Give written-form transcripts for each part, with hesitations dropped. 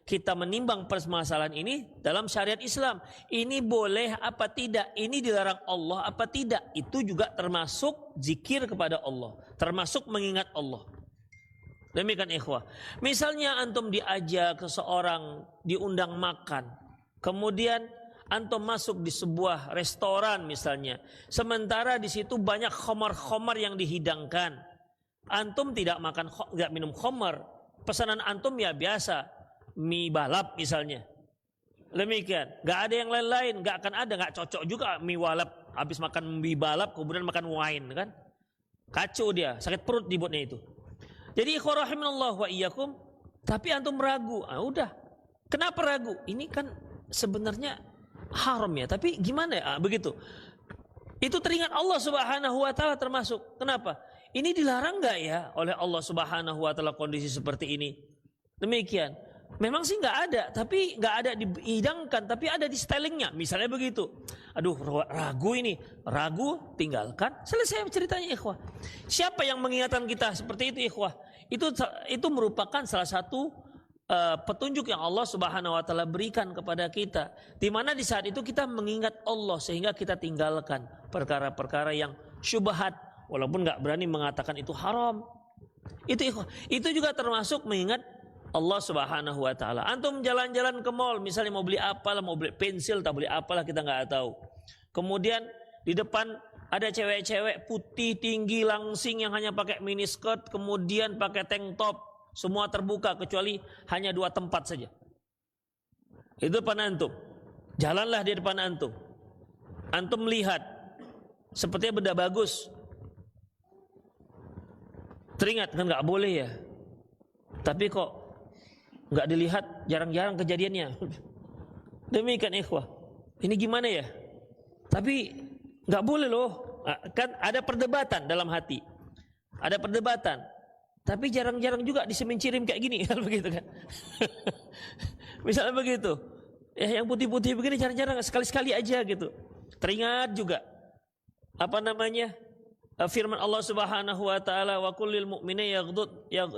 kita menimbang permasalahan ini dalam syariat Islam. Ini boleh apa tidak? Ini dilarang Allah apa tidak? Itu juga termasuk zikir kepada Allah, termasuk mengingat Allah. Demikian ikhwah. Misalnya antum diajak seseorang diundang makan, kemudian antum masuk di sebuah restoran misalnya, sementara di situ banyak khamar-khamar yang dihidangkan. Antum tidak minum khamar, pesanan antum ya biasa, mie balap misalnya. Demikian, nggak ada yang lain-lain, nggak akan ada, nggak cocok juga mie balap. Habis makan mie balap kemudian makan wine kan, kacau dia, sakit perut dibuatnya itu. Jadi ikhwah rahimanallah wa iyyakum, tapi antum ragu. Udah, kenapa ragu? Ini kan sebenarnya haram ya, tapi gimana ya? Begitu. Itu teringat Allah Subhanahu wa taala termasuk. Kenapa? Ini dilarang nggak ya oleh Allah Subhanahu wa taala kondisi seperti ini? Demikian. Memang sih nggak ada, tapi nggak ada dihidangkan, tapi ada di stylingnya. Misalnya begitu. Aduh, ragu ini, ragu, tinggalkan. Selesai ceritanya ikhwah. Siapa yang mengingatkan kita seperti itu ikhwah? Itu merupakan salah satu petunjuk yang Allah Subhanahu wa taala berikan kepada kita. Di mana di saat itu kita mengingat Allah sehingga kita tinggalkan perkara-perkara yang syubhat walaupun nggak berani mengatakan itu haram. Itu ikhwah. Itu juga termasuk mengingat Allah Subhanahu wa taala. Antum jalan-jalan ke mall, misalnya mau beli apalah, mau beli pensil, tak beli apalah, kita nggak tahu. Kemudian di depan ada cewek-cewek putih tinggi langsing yang hanya pakai miniskirt, kemudian pakai tank top, semua terbuka kecuali hanya 2 tempat saja. Itu depan antum. Jalanlah di depan antum. Antum melihat sepertinya benda bagus. Teringat kan nggak boleh ya. Tapi kok nggak dilihat, jarang-jarang kejadiannya. Demikian ikhwah. Ini gimana ya? Tapi nggak boleh loh. Kan ada perdebatan dalam hati. Ada perdebatan. Tapi jarang-jarang juga disemincirim kayak gini, begitu kan? Misalnya begitu. Yang putih-putih begini jarang-jarang, sekali-sekali aja gitu. Teringat juga apa namanya? Firman Allah Subhanahu wa taala, wa kullil mu'minina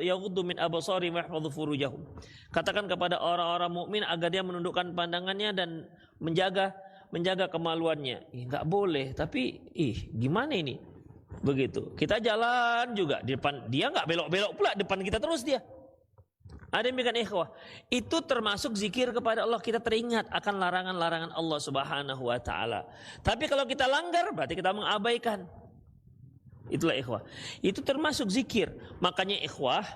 yaghuddu min absarihim wa yahfadhu furujahum. Katakan kepada orang-orang mukmin agar dia menundukkan pandangannya dan menjaga kemaluannya. Enggak boleh, tapi gimana ini? Begitu. Kita jalan juga di depan dia, enggak belok-belok pula depan kita terus dia. Ada demikian ikhwah. Itu termasuk zikir kepada Allah, kita teringat akan larangan-larangan Allah Subhanahu wa taala. Tapi kalau kita langgar berarti kita mengabaikan. Itulah ikhwah. Itu termasuk zikir. Makanya ikhwah,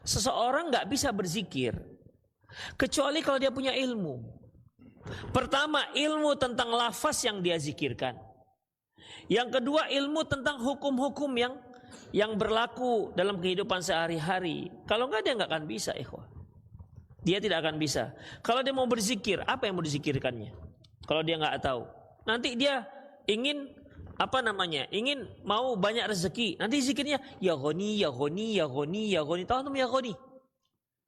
seseorang nggak bisa berzikir kecuali kalau dia punya ilmu. Pertama, ilmu tentang lafaz yang dia zikirkan. Yang kedua, ilmu tentang hukum-hukum yang berlaku dalam kehidupan sehari-hari. Kalau nggak, dia nggak akan bisa ikhwah. Dia tidak akan bisa. Kalau dia mau berzikir, apa yang mau dizikirkannya? Kalau dia nggak tahu, nanti dia ingin ingin mau banyak rezeki. Nanti zikirnya ya Ghani, ya Ghani, ya Ghani, ya Ghani. Tahu antum ya Ghani?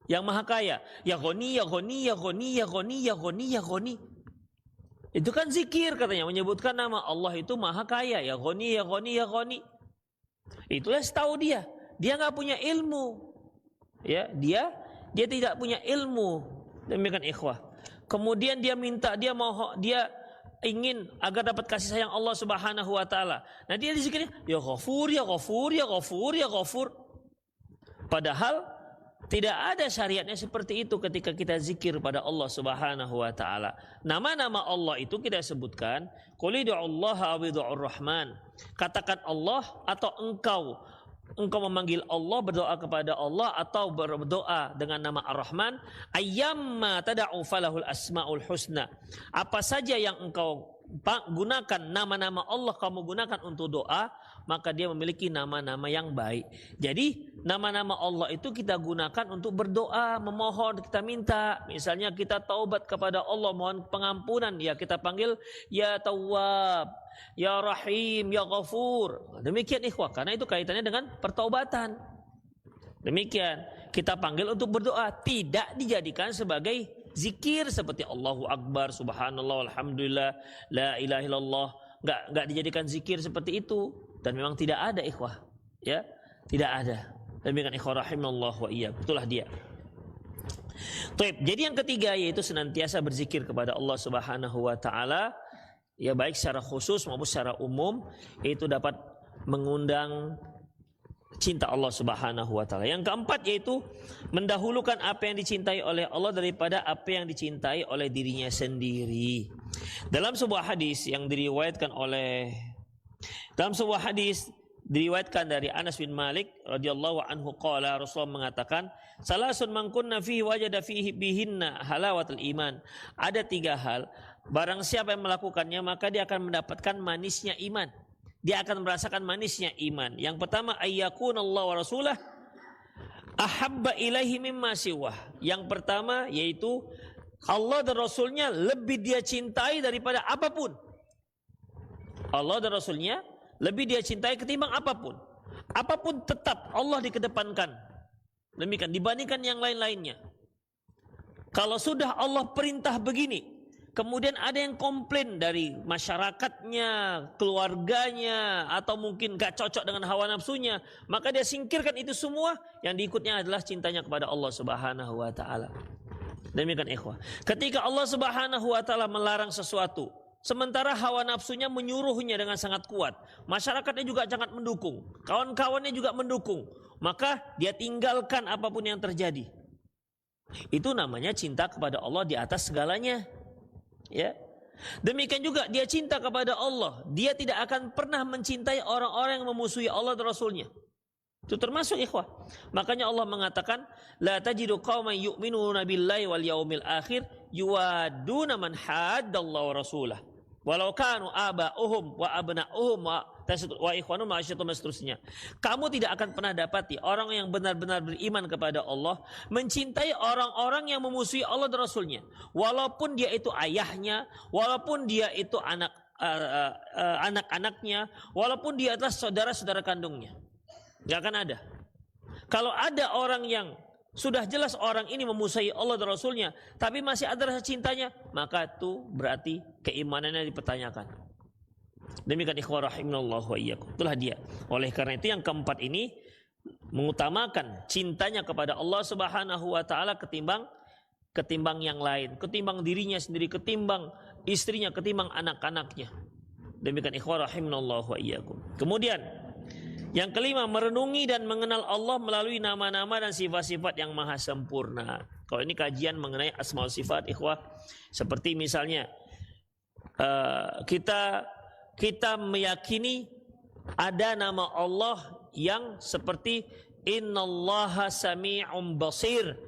Yang maha kaya. Ya Ghani, ya Ghani, ya Ghani, ya Ghani, ya Ghani, ya Ghani. Itu kan zikir katanya, menyebutkan nama Allah itu maha kaya. Ya Ghani, ya Ghani, ya Ghani. Itulah setahu dia. Dia nggak punya ilmu. Ya, dia tidak punya ilmu. Demikian ikhwah. Kemudian dia ingin agar dapat kasih sayang Allah Subhanahu wa taala. Nah, dia dizikirnya ya Ghafur, ya Ghafur, ya Ghafur, ya Ghafur. Padahal tidak ada syariatnya seperti itu ketika kita zikir pada Allah Subhanahu wa taala. Nama-nama Allah itu kita sebutkan, qul ud'ullaha aw ud'ur rahman. Katakan Allah atau engkau memanggil Allah, berdoa kepada Allah atau berdoa dengan nama Ar-Rahman. Ayyamma tada'u falahul asmaul husna. Apa saja yang engkau gunakan nama-nama Allah, kamu gunakan untuk doa, maka dia memiliki nama-nama yang baik. Jadi nama-nama Allah itu kita gunakan untuk berdoa, memohon, kita minta. Misalnya kita taubat kepada Allah, mohon pengampunan, ya kita panggil ya Tawwab, ya Rahim, ya Ghafur. Demikian ikhwah, karena itu kaitannya dengan pertaubatan. Demikian kita panggil untuk berdoa, tidak dijadikan sebagai zikir seperti Allahu Akbar, Subhanallah, Alhamdulillah, La ilaha illallah. Enggak dijadikan zikir seperti itu, dan memang tidak ada ikhwah, ya, tidak ada. Demikian ikhwah rahimallahu wa iyyakum. Itulah dia. Jadi yang ketiga yaitu senantiasa berzikir kepada Allah Subhanahu wa taala, ya baik secara khusus maupun secara umum, itu dapat mengundang cinta Allah Subhanahu wa taala. Yang keempat yaitu mendahulukan apa yang dicintai oleh Allah daripada apa yang dicintai oleh dirinya sendiri. Dalam sebuah hadis diriwayatkan dari Anas bin Malik radhiyallahu anhu qala, Rasulullah mengatakan, salasun man kunna fihi wajada fihi bihinna halawatul iman. Ada 3 hal, barang siapa yang melakukannya maka dia akan mendapatkan manisnya iman. Dia akan merasakan manisnya iman. Yang pertama, ayyakunallahu wa rasulah ahabba ilaihi mimma siwah. Yang pertama yaitu Allah dan Rasulnya lebih dia cintai daripada apapun. Allah dan Rasulnya lebih dia cintai ketimbang apapun. Apapun tetap Allah dikedepankan. Demikian dibandingkan yang lain-lainnya. Kalau sudah Allah perintah begini, kemudian ada yang komplain dari masyarakatnya, keluarganya, atau mungkin gak cocok dengan hawa nafsunya, maka dia singkirkan itu semua. Yang diikutnya adalah cintanya kepada Allah Subhanahu wa taala. Demikian ikhwah. Ketika Allah Subhanahu wa taala melarang sesuatu, sementara hawa nafsunya menyuruhnya dengan sangat kuat, masyarakatnya juga sangat mendukung, kawan-kawannya juga mendukung, maka dia tinggalkan apapun yang terjadi. Itu namanya cinta kepada Allah di atas segalanya. Ya. Demikian juga dia cinta kepada Allah, dia tidak akan pernah mencintai orang-orang yang memusuhi Allah dan Rasulnya. Itu termasuk ikhwah. Makanya Allah mengatakan, la tajidu qauman yu'minuna billahi wal yaumil akhir yuwaduna man haddallahi wa rasulah walau kanu aba'uhum wa abna'uhum wa ikhwanuhum wa asyatuhum seterusnya. Kamu tidak akan pernah dapati orang yang benar-benar beriman kepada Allah mencintai orang-orang yang memusuhi Allah dan Rasulnya, walaupun dia itu ayahnya, walaupun dia itu anak-anaknya, walaupun dia adalah saudara-saudara kandungnya. Gak akan ada. Kalau ada orang yang sudah jelas orang ini memusuhi Allah dan Rasulnya, tapi masih ada rasa cintanya, maka itu berarti keimanannya dipertanyakan. Demikian ikhwah rahimanallahu wa iyyakum. Itulah dia. Oleh karena itu yang keempat ini mengutamakan cintanya kepada Allah Subhanahu wa taala ketimbang yang lain, ketimbang dirinya sendiri, ketimbang istrinya, ketimbang anak-anaknya. Demikian ikhwah rahimanallahu wa iyyakum. Kemudian yang kelima, merenungi dan mengenal Allah melalui nama-nama dan sifat-sifat yang maha sempurna. Kalau ini kajian mengenai asma sifat ikhwah, seperti misalnya kita meyakini ada nama Allah yang seperti innallaha sami'un basir.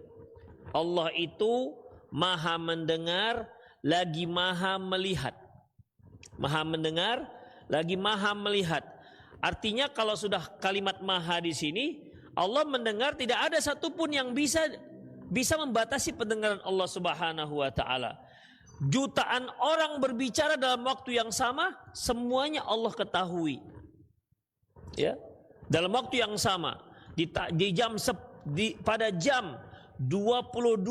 Allah itu maha mendengar lagi maha melihat. Maha mendengar lagi maha melihat. Artinya kalau sudah kalimat maha di sini, Allah mendengar, tidak ada satupun yang bisa membatasi pendengaran Allah Subhanahu wa taala. Jutaan orang berbicara dalam waktu yang sama, semuanya Allah ketahui. Ya, dalam waktu yang sama, pada jam 22.00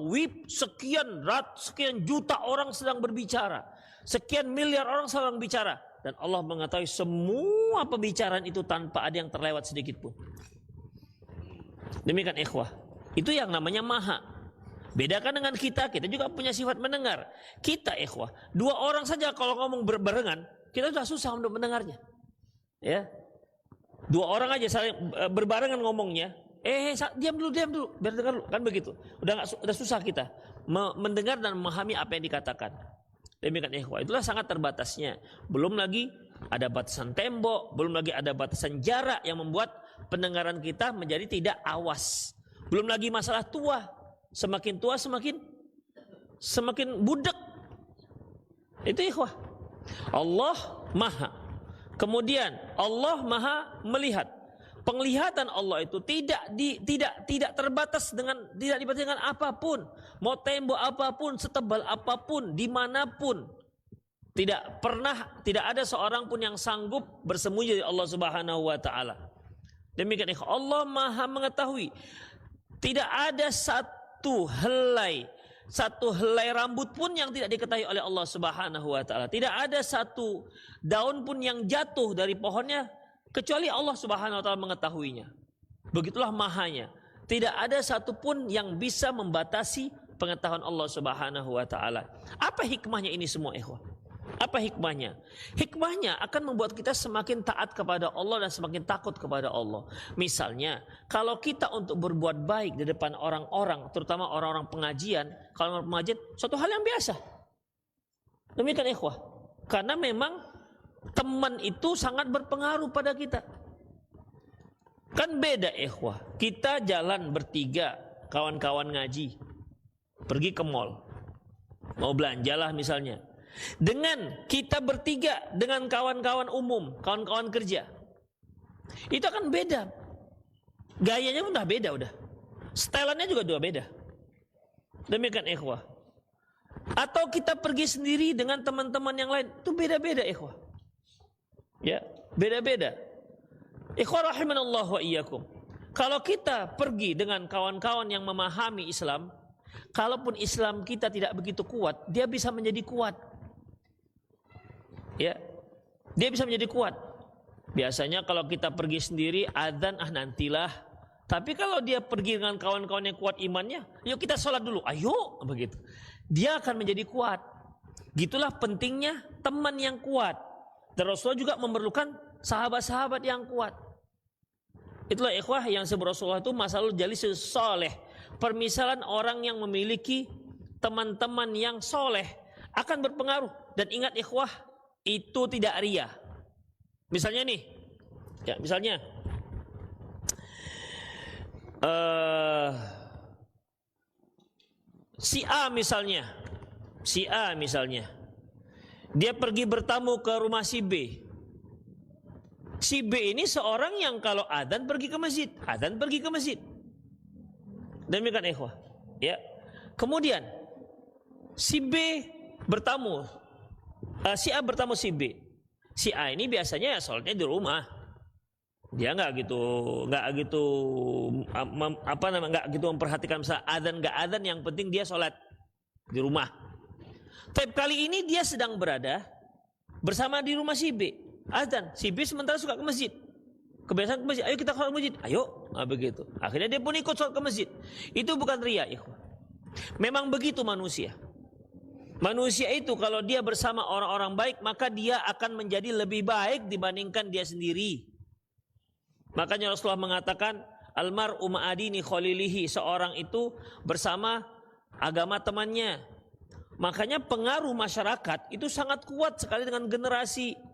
WIB sekian juta orang sedang berbicara, sekian miliar orang sedang bicara. Dan Allah mengetahui semua pembicaraan itu tanpa ada yang terlewat sedikit pun. Demikian ikhwah. Itu yang namanya maha. Bedakan dengan kita juga punya sifat mendengar. Kita ikhwah, 2 orang saja kalau ngomong berbarengan, kita sudah susah untuk mendengarnya. Ya. 2 orang aja saling berbarengan ngomongnya. Diam dulu, biar dengar dulu. Kan begitu. Udah susah kita mendengar dan memahami apa yang dikatakan. Demikian ikhwah, itulah sangat terbatasnya. Belum lagi ada batasan tembok, belum lagi ada batasan jarak yang membuat pendengaran kita menjadi tidak awas. Belum lagi masalah tua, semakin tua semakin budak. Itu ikhwah. Allah maha. Kemudian Allah maha melihat. Penglihatan Allah itu tidak terbatas tidak dibatasi dengan apapun, mau tembok apapun, setebal apapun, dimanapun, tidak ada seorang pun yang sanggup bersembunyi dari Allah Subhanahu wa taala. Demikian Allah maha mengetahui. Tidak ada satu helai rambut pun yang tidak diketahui oleh Allah Subhanahu wa taala. Tidak ada satu daun pun yang jatuh dari pohonnya kecuali Allah Subhanahu wa taala mengetahuinya. Begitulah mahanya. Tidak ada satupun yang bisa membatasi pengetahuan Allah Subhanahu wa taala. Apa hikmahnya ini semua, ikhwah? Apa hikmahnya? Hikmahnya akan membuat kita semakin taat kepada Allah dan semakin takut kepada Allah. Misalnya, kalau kita untuk berbuat baik di depan orang-orang, terutama orang-orang pengajian, kalau orang pengajian, suatu hal yang biasa. Demikian ikhwah. Karena memang teman itu sangat berpengaruh pada kita. Kan beda ikhwah. Kita jalan bertiga, kawan-kawan ngaji, pergi ke mall, mau belanjalah misalnya. Dengan kita bertiga dengan kawan-kawan umum, kawan-kawan kerja, itu akan beda. Gayanya udah beda, udah. Stylannya juga udah beda. Demikian ikhwah. Atau kita pergi sendiri dengan teman-teman yang lain, itu beda-beda ikhwah. Ya, beda-beda. Ikhwah rahimanallah wa iyyakum. Kalau kita pergi dengan kawan-kawan yang memahami Islam, kalaupun Islam kita tidak begitu kuat, dia bisa menjadi kuat. Ya, dia bisa menjadi kuat. Biasanya kalau kita pergi sendiri, adzan nantilah. Tapi kalau dia pergi dengan kawan-kawan yang kuat imannya, yuk kita sholat dulu, ayo, begitu. Dia akan menjadi kuat. Gitulah pentingnya teman yang kuat. Dan Rasulullah juga memerlukan sahabat-sahabat yang kuat. Itulah ikhwah yang sebut Rasulullah itu masalul jalisus soleh. Permisalan orang yang memiliki teman-teman yang soleh akan berpengaruh. Dan ingat ikhwah, itu tidak ria. Misalnya nih, ya misalnya si A misalnya, dia pergi bertamu ke rumah si B. Si B ini seorang yang kalau adzan pergi ke masjid, Demikian ikhwah. Ya. Kemudian si B bertamu, si A bertamu si B. Si A ini biasanya ya sholatnya di rumah. Dia nggak gitu memperhatikan misalnya adzan nggak adzan, yang penting dia sholat di rumah. Tapi kali ini dia sedang berada bersama di rumah si B. Adzan, si B sementara suka ke masjid. Kebiasaan ke masjid, ayo kita sholat ke masjid, ayo. Nah, begitu. Akhirnya dia pun ikut sholat ke masjid. Itu bukan riya, ikhwan. Memang begitu manusia. Manusia itu kalau dia bersama orang-orang baik, maka dia akan menjadi lebih baik dibandingkan dia sendiri. Makanya Rasulullah mengatakan, almar'u ma'adini khalilihi, seorang itu bersama agama temannya. Makanya pengaruh masyarakat itu sangat kuat sekali dengan generasi.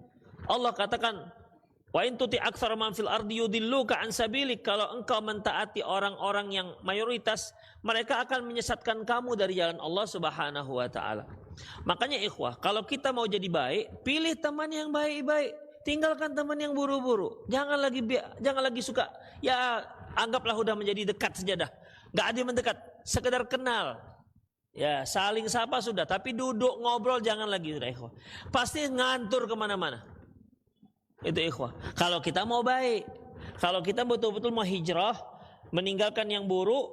Allah katakan, wa in tuti aktsara man fil ardi yudilluka an sabilik, kalau engkau mentaati orang-orang yang mayoritas, mereka akan menyesatkan kamu dari jalan Allah Subhanahu wa taala. Makanya ikhwah, kalau kita mau jadi baik, pilih teman yang baik-baik, tinggalkan teman yang buru-buru. Jangan lagi suka, ya anggaplah udah menjadi dekat saja dah. Enggak ada yang mendekat, sekedar kenal. Ya, saling sapa sudah, tapi duduk ngobrol jangan lagi, sudah ikhwah. Pasti ngantur kemana-mana. Itu ikhwah. Kalau kita mau baik, kalau kita betul-betul mau hijrah, meninggalkan yang buruk,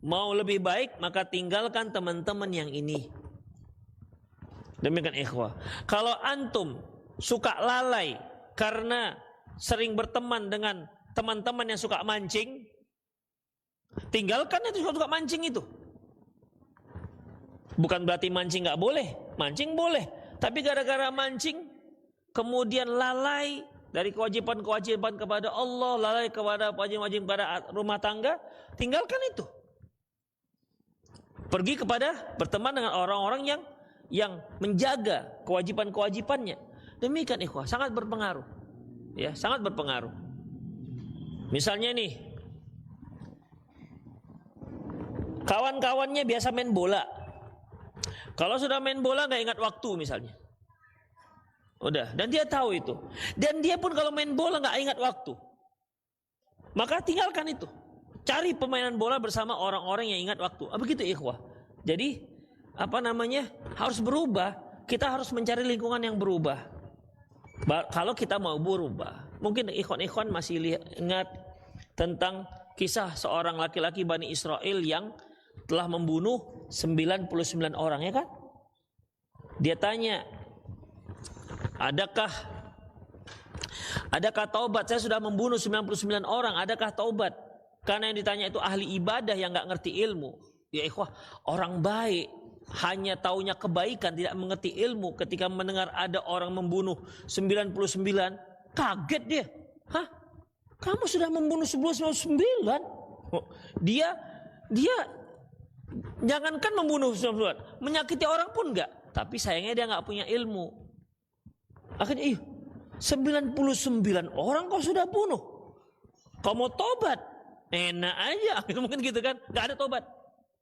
mau lebih baik, maka tinggalkan teman-teman yang ini. Demikian ikhwah. Kalau antum suka lalai karena sering berteman dengan teman-teman yang suka mancing, tinggalkan itu suka mancing itu. Bukan berarti mancing nggak boleh, mancing boleh. Tapi gara-gara mancing, kemudian lalai dari kewajiban-kewajiban kepada Allah, lalai kepada kewajiban pada rumah tangga, tinggalkan itu. Pergi kepada berteman dengan orang-orang yang menjaga kewajiban-kewajibannya. Demikian ikhwah, sangat berpengaruh. Ya, sangat berpengaruh. Misalnya nih, kawan-kawannya biasa main bola. Kalau sudah main bola nggak ingat waktu misalnya. Udah, dan dia tahu itu. Dan dia pun kalau main bola nggak ingat waktu. Maka tinggalkan itu. Cari permainan bola bersama orang-orang yang ingat waktu. Begitu ikhwah. Jadi harus berubah. Kita harus mencari lingkungan yang berubah. Kalau kita mau berubah. Mungkin ikhwan-ikhwan masih ingat tentang kisah seorang laki-laki Bani Israel yang telah membunuh 99 orang, ya kan? Dia tanya, Adakah taubat? Saya sudah membunuh 99 orang, adakah taubat? Karena yang ditanya itu ahli ibadah yang nggak ngerti ilmu. Ya ikhwah, orang baik hanya taunya kebaikan, tidak mengerti ilmu. Ketika mendengar ada orang membunuh 99, kaget dia. Hah? Kamu sudah membunuh 99? Oh, dia jangankan membunuh 99, menyakiti orang pun enggak. Tapi sayangnya dia nggak punya ilmu. Akhirnya 99 orang kau sudah bunuh. Kau mau tobat? Enak aja, itu mungkin gitu kan? Nggak ada tobat.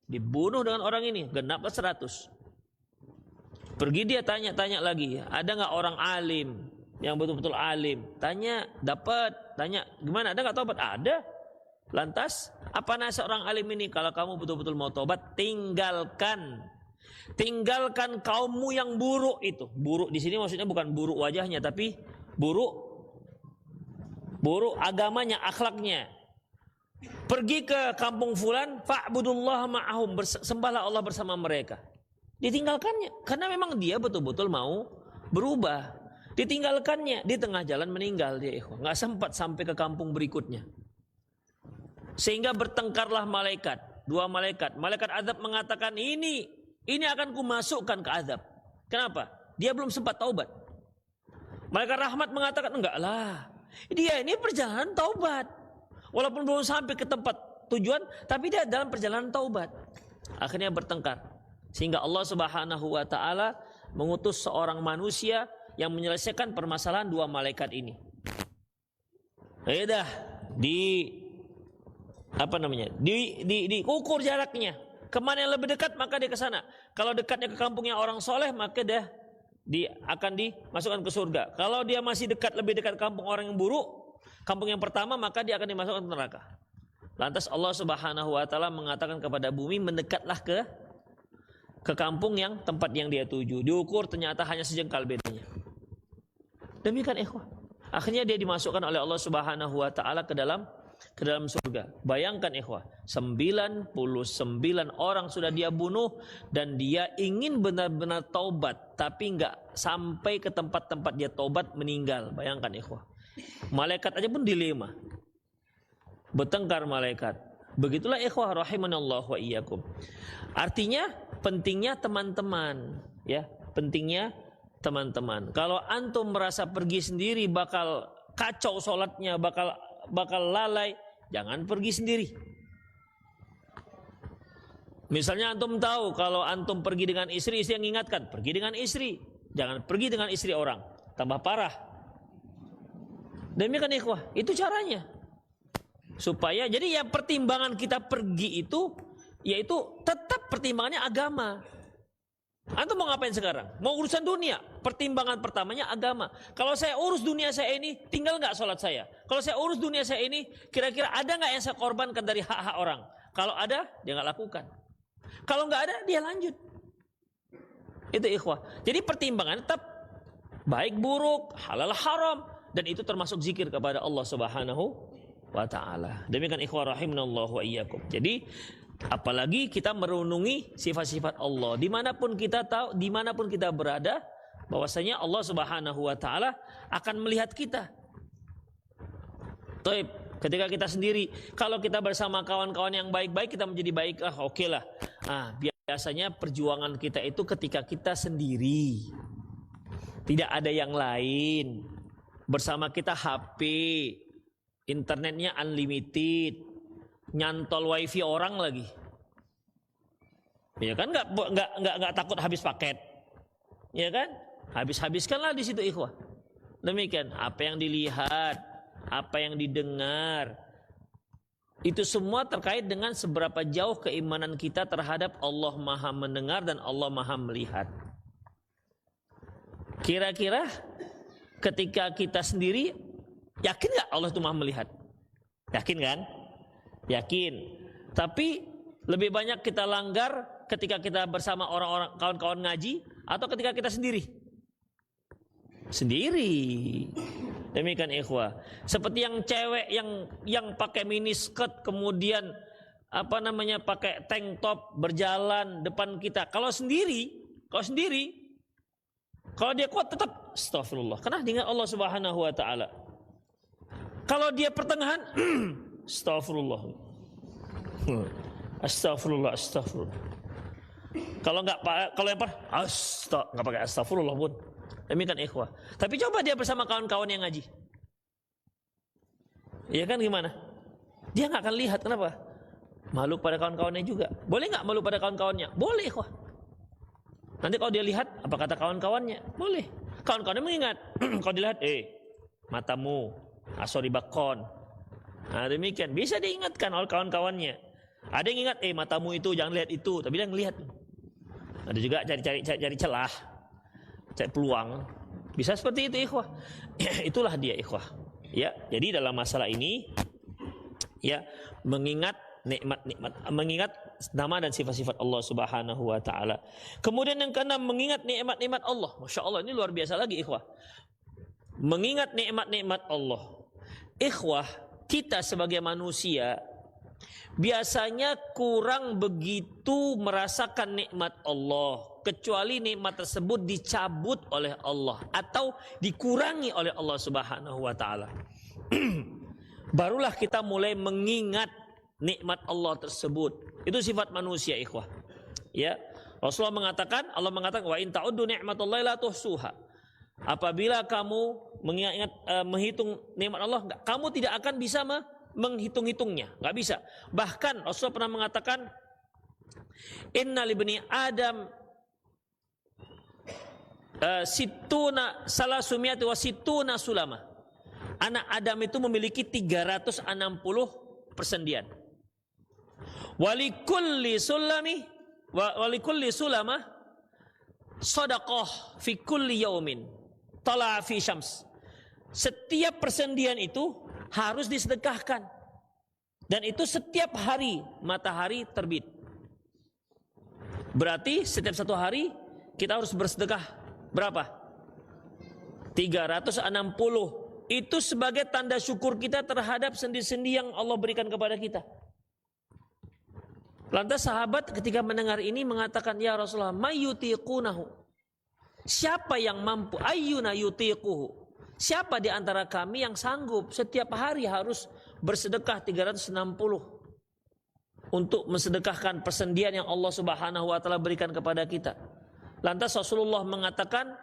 Dibunuh dengan orang ini, genap 100. Pergi dia tanya lagi, ada nggak orang alim yang betul-betul alim? Tanya, dapat. Tanya, gimana? Ada nggak tobat? Ada. Lantas, apa nasihat orang alim ini? Kalau kamu betul-betul mau tobat, tinggalkan kaummu yang buruk itu. Buruk di sini maksudnya bukan buruk wajahnya, tapi buruk agamanya, akhlaknya. Pergi ke kampung fulan, fa'budullah ma'ahum, sembahlah Allah bersama mereka. Ditinggalkannya karena memang dia betul-betul mau berubah. Ditinggalkannya, di tengah jalan meninggal dia, nggak sempat sampai ke kampung berikutnya. Sehingga bertengkarlah malaikat, dua malaikat. Malaikat azab mengatakan ini akan kumasukkan ke azab. Kenapa? Dia belum sempat taubat. Malaikat rahmat mengatakan enggak lah, dia ini perjalanan taubat. Walaupun belum sampai ke tempat tujuan, tapi dia dalam perjalanan taubat. Akhirnya bertengkar. Sehingga Allah Subhanahu wa taala mengutus seorang manusia yang menyelesaikan permasalahan dua malaikat ini. Diukur jaraknya. Kemana yang lebih dekat maka dia ke sana. Kalau dekatnya ke kampungnya orang soleh maka dia akan dimasukkan ke surga. Kalau dia masih lebih dekat kampung orang yang buruk, kampung yang pertama, maka dia akan dimasukkan ke neraka. Lantas Allah Subhanahu wa taala mengatakan kepada bumi, mendekatlah ke kampung yang tempat yang dia tuju. Diukur ternyata hanya sejengkal bedanya. Demikian ikhwah. Akhirnya dia dimasukkan oleh Allah Subhanahu wa taala ke dalam surga. Bayangkan ikhwah, 99 orang sudah dia bunuh dan dia ingin benar-benar taubat, tapi enggak sampai ke tempat-tempat dia taubat, meninggal. Bayangkan ikhwah. Malaikat aja pun dilema. Bertengkar malaikat. Begitulah ikhwah rahimanallah wa iyyakum. Artinya pentingnya teman-teman, ya, pentingnya teman-teman. Kalau antum merasa pergi sendiri bakal kacau salatnya, bakal lalai, jangan pergi sendiri. Misalnya antum tahu kalau antum pergi dengan istri yang ingatkan, pergi dengan istri. Jangan pergi dengan istri orang, tambah parah. Demikian ikhwah, itu caranya. Supaya jadi ya pertimbangan kita pergi itu yaitu tetap pertimbangannya agama. Antum mau ngapain sekarang? Mau urusan dunia? Pertimbangan pertamanya agama. Kalau saya urus dunia saya ini, tinggal nggak sholat saya? Kalau saya urus dunia saya ini, kira-kira ada nggak yang saya korbankan dari hak-hak orang? Kalau ada, dia nggak lakukan. Kalau nggak ada, dia lanjut. Itu ikhwah. Jadi pertimbangan tetap baik buruk, halal haram. Dan itu termasuk zikir kepada Allah Subhanahu wa ta'ala. Demikian ikhwah rahimanallahu wa iyyakum. Jadi apalagi kita merenungi sifat-sifat Allah. Dimanapun kita tahu, dimanapun kita berada, bahwasanya Allah Subhanahu wa ta'ala akan melihat kita. Taib, ketika kita sendiri, kalau kita bersama kawan-kawan yang baik-baik, kita menjadi baik, oke lah. Biasanya perjuangan kita itu ketika kita sendiri. Tidak ada yang lain. Bersama kita HP, internetnya unlimited, nyantol wifi orang lagi, ya kan? Nggak takut habis paket, ya kan? Habiskanlah di situ ikhwah. Demikian, apa yang dilihat, apa yang didengar, itu semua terkait dengan seberapa jauh keimanan kita terhadap Allah Maha Mendengar dan Allah Maha Melihat. Kira-kira ketika kita sendiri, yakin gak Allah itu Maha Melihat? Yakin kan? Yakin. Tapi lebih banyak kita langgar ketika kita bersama orang-orang kawan-kawan ngaji atau ketika kita sendiri? Sendiri. Demikian ikhwah. Seperti yang cewek yang pakai miniskirt kemudian pakai tank top berjalan depan kita. Kalau dia kuat tetap astagfirullah, karena dengan Allah Subhanahu wa taala. Kalau dia pertengahan astagfirullah. Astagfirullah, astagfirullah. Kalau lempar, nggak pakai astagfirullah pun. Demikian ikhwah. Tapi coba dia bersama kawan-kawan yang ngaji. Iya kan gimana? Dia nggak akan lihat, kenapa? Malu pada kawan-kawannya juga. Boleh nggak malu pada kawan-kawannya? Boleh ikhwah. Nanti kalau dia lihat, apa kata kawan-kawannya? Boleh. Kawan-kawannya mengingat. Kalau dilihat, matamu, asori bakon. Nah demikian. Bisa diingatkan oleh kawan-kawannya. Ada yang ingat, matamu itu jangan lihat itu. Tapi dia ngelihat. Ada juga cari celah, cari peluang. Bisa seperti itu ikhwah. Itulah dia ikhwah. Ya, jadi dalam masalah ini, ya mengingat nikmat-nikmat, mengingat nama dan sifat-sifat Allah Subhanahu wa taala. Kemudian yang keenam, mengingat nikmat-nikmat Allah. Masya Allah, ini luar biasa lagi ikhwah. Mengingat nikmat-nikmat Allah. Ikhwah, kita sebagai manusia biasanya kurang begitu merasakan nikmat Allah, kecuali nikmat tersebut dicabut oleh Allah atau dikurangi oleh Allah Subhanahu wa taala. Barulah kita mulai mengingat nikmat Allah tersebut. Itu sifat manusia ikhwah. Ya, Allah mengatakan wa in ta'uddu ni'matallahi la tuhsuha. Apabila kamu menghitung nikmat Allah, kamu tidak akan bisa menghitung-hitungnya, nggak bisa. Bahkan Rasulullah pernah mengatakan, Inna libni Adam situna salasumiyati wa situna sulama. Anak Adam itu memiliki 360 persendian. Walikulli sulama sadaqah fi kulli yaumin tala fi syams. Setiap persendian itu harus disedekahkan, dan itu setiap hari matahari terbit. Berarti setiap satu hari kita harus bersedekah berapa? 360. Itu sebagai tanda syukur kita terhadap sendi-sendi yang Allah berikan kepada kita. Lantas sahabat ketika mendengar ini mengatakan, ya Rasulullah, mayyutiqunahu. Siapa yang mampu? Ayyuna yutiquhu. Siapa di antara kami yang sanggup setiap hari harus bersedekah 360 untuk mensedekahkan persendian yang Allah Subhanahu wa taala berikan kepada kita? Lantas Rasulullah mengatakan,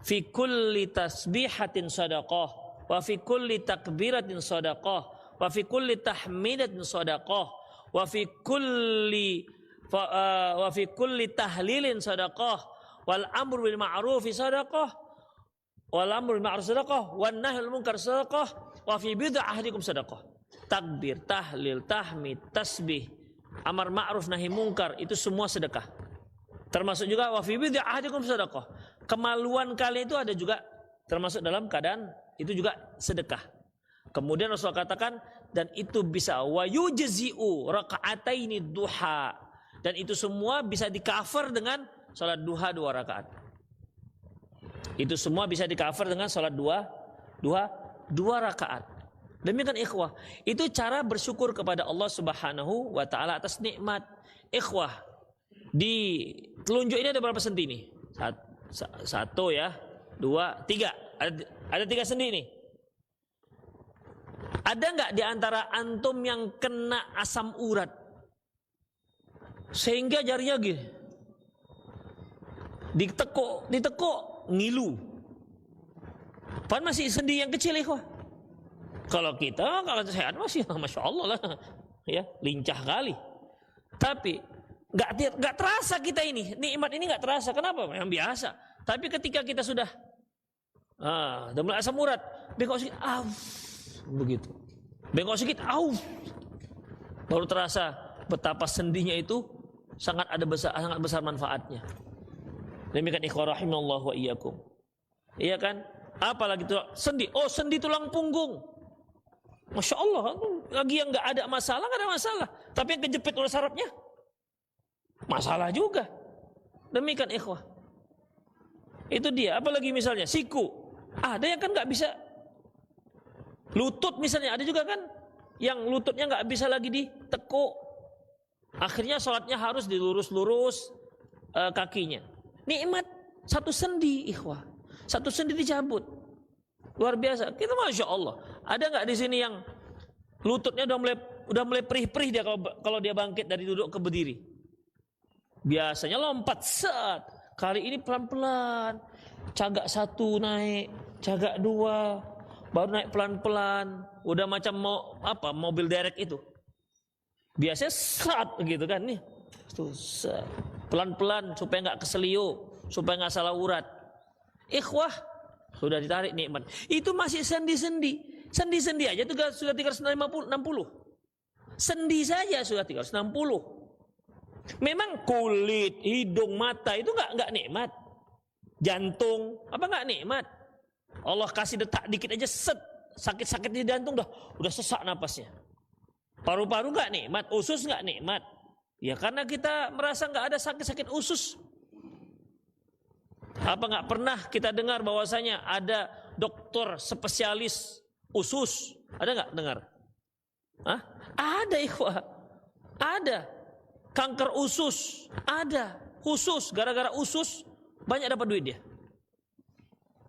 fi kulli tasbihatin shadaqah wa fi kulli takbiratin shadaqah wa fi kulli tahmidatin shadaqah wa fi kulli tahlilin shadaqah wal amru bil ma'rufi shadaqah wal amru bil ma'ruf sadaqah wan nahyul munkar sadaqah wa fi bid'ah ahdikum sadaqah. Takbir, tahlil, tahmid, tasbih, amar ma'ruf nahi munkar, itu semua sedekah. Termasuk juga wa fi bid'ah ahdikum sadaqah. Kemaluan kalian itu ada juga termasuk dalam keadaan itu juga sedekah. Kemudian Rasulullah katakan, dan itu bisa wa yujzi'u raka'ataini duha, dan itu semua bisa di-cover dengan salat duha 2 rakaat. Itu semua bisa di-cover dengan salat dua rakaat. Demikian ikhwah, itu cara bersyukur kepada Allah Subhanahu wa taala atas nikmat. Ikhwah, di telunjuk ini ada berapa sendi nih? 1 ya, 2, 3. Ada 3 sendi nih. Ada nggak di antara antum yang kena asam urat sehingga jarinya gitu ditekuk ngilu? Pan masih sendi yang kecil ikhwah. Kalau sehat masih masya Allah lah, ya lincah kali. Tapi nggak terasa kita ini nikmat ini nggak terasa. Kenapa? Yang biasa. Tapi ketika kita sudah mulai asam urat, bengkok sedikit, begitu. Bengkok sedikit, baru terasa betapa sendinya itu sangat besar manfaatnya. Demikian ikhwah rahimallahu wa iyyakum. Iya kan? Apalagi itu sendi. Sendi tulang punggung. Masya Allah, lagi yang nggak ada masalah. Tapi yang kejepit oleh sarafnya, masalah juga. Demikian ikhwah. Itu dia. Apalagi misalnya siku. Ada yang kan nggak bisa. Lutut misalnya, ada juga kan yang lututnya nggak bisa lagi ditekuk. Akhirnya sholatnya harus dilurus-lurus kakinya. Nikmat 1 sendi ikhwah. 1 sendi dicabut. Luar biasa. Kita masya Allah. Ada nggak di sini yang lututnya udah mulai udah mulai perih-perih dia kalau dia bangkit dari duduk ke berdiri. Biasanya lompat set. Kali ini pelan-pelan. Cagak 1 naik, cagak 2, baru naik pelan-pelan. Udah macam mobil derek itu. Biasanya set gitu kan nih. Tuh, set. Pelan-pelan supaya nggak keselio, supaya nggak salah urat. Ikhwah, sudah ditarik nikmat. Itu masih sendi-sendi. Sendi-sendi aja itu sudah 360. Sendi saja sudah 360. Memang kulit, hidung, mata itu nggak nikmat. Jantung apa nggak nikmat? Allah kasih detak dikit aja set, sakit-sakit di jantung udah sesak napasnya. Paru-paru nggak nikmat, usus nggak nikmat. Ya karena kita merasa nggak ada sakit-sakit usus. Apa nggak pernah kita dengar bahwasanya ada dokter spesialis usus? Ada nggak dengar? Hah? Ada ikhwah. Ada. Kanker usus. Ada. Khusus. Gara-gara usus banyak dapat duit dia.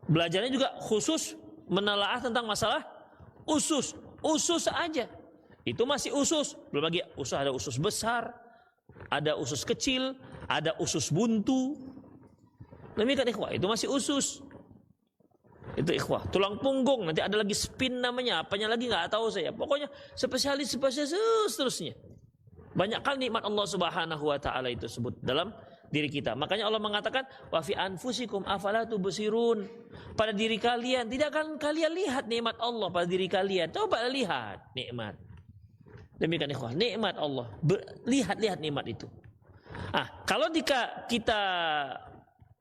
Belajarnya juga khusus menelaah tentang masalah usus. Usus aja. Itu masih usus. Belum lagi usus, ada usus besar, ada usus kecil, ada usus buntu. Demikian ikhwah, itu masih usus. Itu ikhwah. Tulang punggung, nanti ada lagi spin namanya, apanya lagi nggak tahu saya. Pokoknya spesialis seterusnya. Banyak kali nikmat Allah Subhanahu wa taala itu sebut dalam diri kita. Makanya Allah mengatakan wa fi anfusikum afala tubsirun. Pada diri kalian, tidak akan kalian lihat nikmat Allah pada diri kalian. Coba lihat nikmat. Demikian ikhwah, nikmat Allah. Lihat nikmat itu. Kalau kita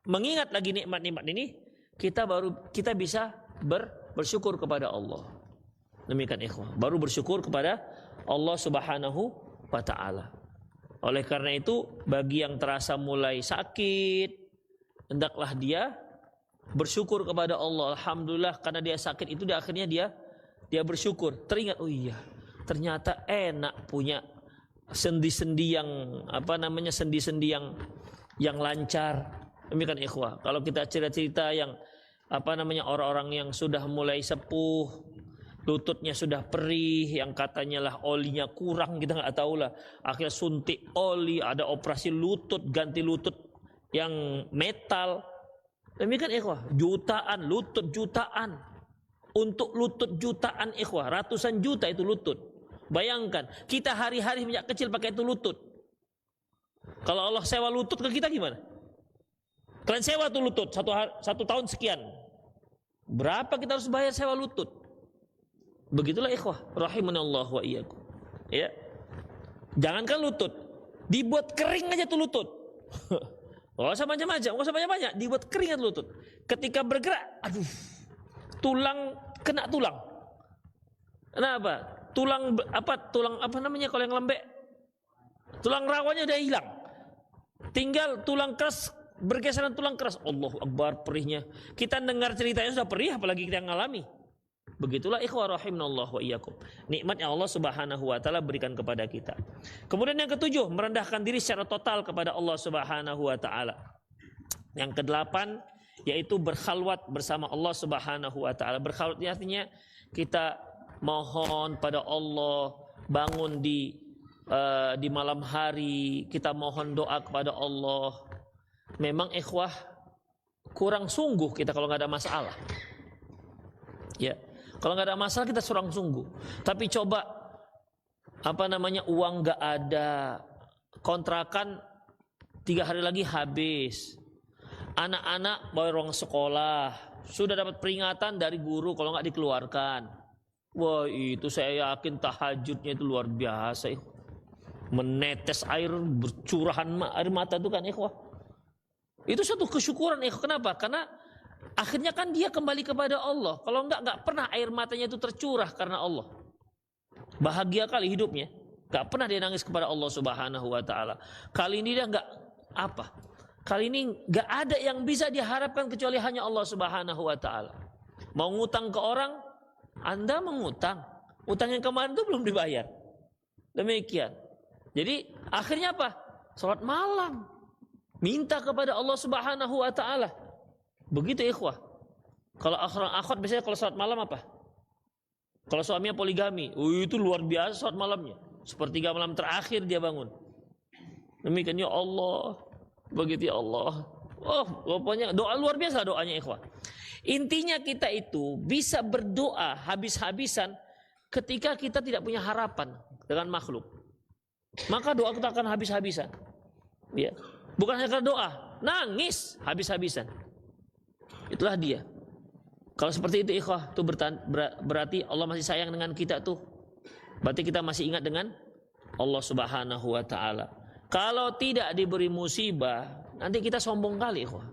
mengingat lagi nikmat-nikmat ini, kita bisa bersyukur kepada Allah. Demikian ikhwah, baru bersyukur kepada Allah Subhanahu wa taala. Oleh karena itu, bagi yang terasa mulai sakit, hendaklah dia bersyukur kepada Allah. Alhamdulillah, karena dia sakit itu akhirnya dia bersyukur. Teringat, oh iya, ternyata enak punya sendi-sendi yang lancar. Demikian ikhwah. Kalau kita cerita-cerita yang orang-orang yang sudah mulai sepuh, lututnya sudah perih, yang katanya lah olinya kurang, kita nggak tahu lah. Akhirnya suntik oli, ada operasi lutut, ganti lutut yang metal. Demikian ikhwah, lutut jutaan. Untuk lutut jutaan ikhwah, ratusan juta itu lutut. Bayangkan, kita hari-hari sejak kecil pakai itu lutut. Kalau Allah sewa lutut ke kita gimana? Kalian sewa tuh lutut satu tahun sekian. Berapa kita harus bayar sewa lutut? Begitulah ikhwah, rahimanallah wa iyyakum. Ya. Jangankan lutut, dibuat kering aja tuh lutut. Enggak usah macam-macam, enggak usah banyak-banyak, dibuat kering aja lutut. Ketika bergerak, aduh, tulang kena tulang. Kenapa? Tulang apa namanya kalau yang lembek? Tulang rawanya udah hilang. Tinggal tulang keras bergeseran tulang keras. Allahu Akbar, perihnya. Kita dengar ceritanya sudah perih, apalagi kita yang ngalami. Begitulah ikhwah rahimanallah wa iyyakum. Nikmat yang Allah Subhanahu wa taala berikan kepada kita. Kemudian yang ketujuh, merendahkan diri secara total kepada Allah Subhanahu wa taala. Yang kedelapan yaitu berkhalwat bersama Allah Subhanahu wa taala. Berkhalwat artinya kita mohon pada Allah, bangun di malam hari, kita mohon doa kepada Allah. Memang ikhwah kurang sungguh kita kalau nggak ada masalah. Ya, kalau nggak ada masalah kita kurang sungguh. Tapi coba uang nggak ada, kontrakan 3 hari lagi habis, anak-anak baru ruang sekolah, sudah dapat peringatan dari guru kalau nggak dikeluarkan. Wah, itu saya yakin tahajudnya itu luar biasa. Menetes air, bercurahan air mata itu kan ikhwah. Itu satu kesyukuran ikhwah. Kenapa? Karena akhirnya kan dia kembali kepada Allah. Kalau nggak pernah air matanya itu tercurah karena Allah. Bahagia kali hidupnya. Nggak pernah dia nangis kepada Allah Subhanahu wa taala. Kali ini dia Kali ini nggak ada yang bisa diharapkan kecuali hanya Allah Subhanahu wa taala. Mau ngutang ke orang, Anda mengutang. Utang yang kemarin itu belum dibayar. Demikian. Jadi akhirnya apa? Salat malam. Minta kepada Allah Subhanahu wa taala. Begitu ikhwah. Kalau akhwat biasanya kalau salat malam apa? Kalau suaminya poligami, itu luar biasa salat malamnya. Sepertiga malam terakhir dia bangun. Demikian, ya Allah, begitu ya Allah. Oh, pokoknya doa luar biasa doanya ikhwah. Intinya kita itu bisa berdoa habis-habisan ketika kita tidak punya harapan dengan makhluk. Maka doa kita akan habis-habisan. Ya. Bukan hanya karena doa, nangis habis-habisan. Itulah dia. Kalau seperti itu ikhwah, itu berarti Allah masih sayang dengan kita tuh. Berarti kita masih ingat dengan Allah Subhanahu wa taala. Kalau tidak diberi musibah, nanti kita sombong kali ikhwah.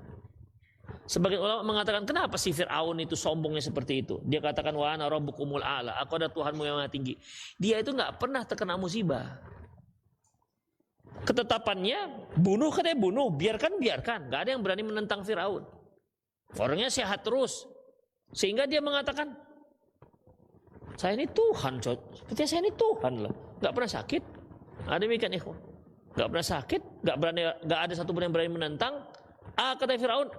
Sebagian ulama mengatakan, kenapa si Fir'aun itu sombongnya seperti itu? Dia katakan, wa ana rabbukumul a'la, aku adalah Tuhanmu yang maha tinggi. Dia itu nggak pernah terkena musibah. Ketetapannya bunuh, katanya bunuh, biarkan, nggak ada yang berani menentang Fir'aun. Orangnya sehat terus, sehingga dia mengatakan, saya ini Tuhan, sepertinya saya ini Tuhan loh, nggak pernah sakit. Ada demikian ikhwan, nggak pernah sakit, nggak ada satu pun yang berani menentang. Kata Fir'aun,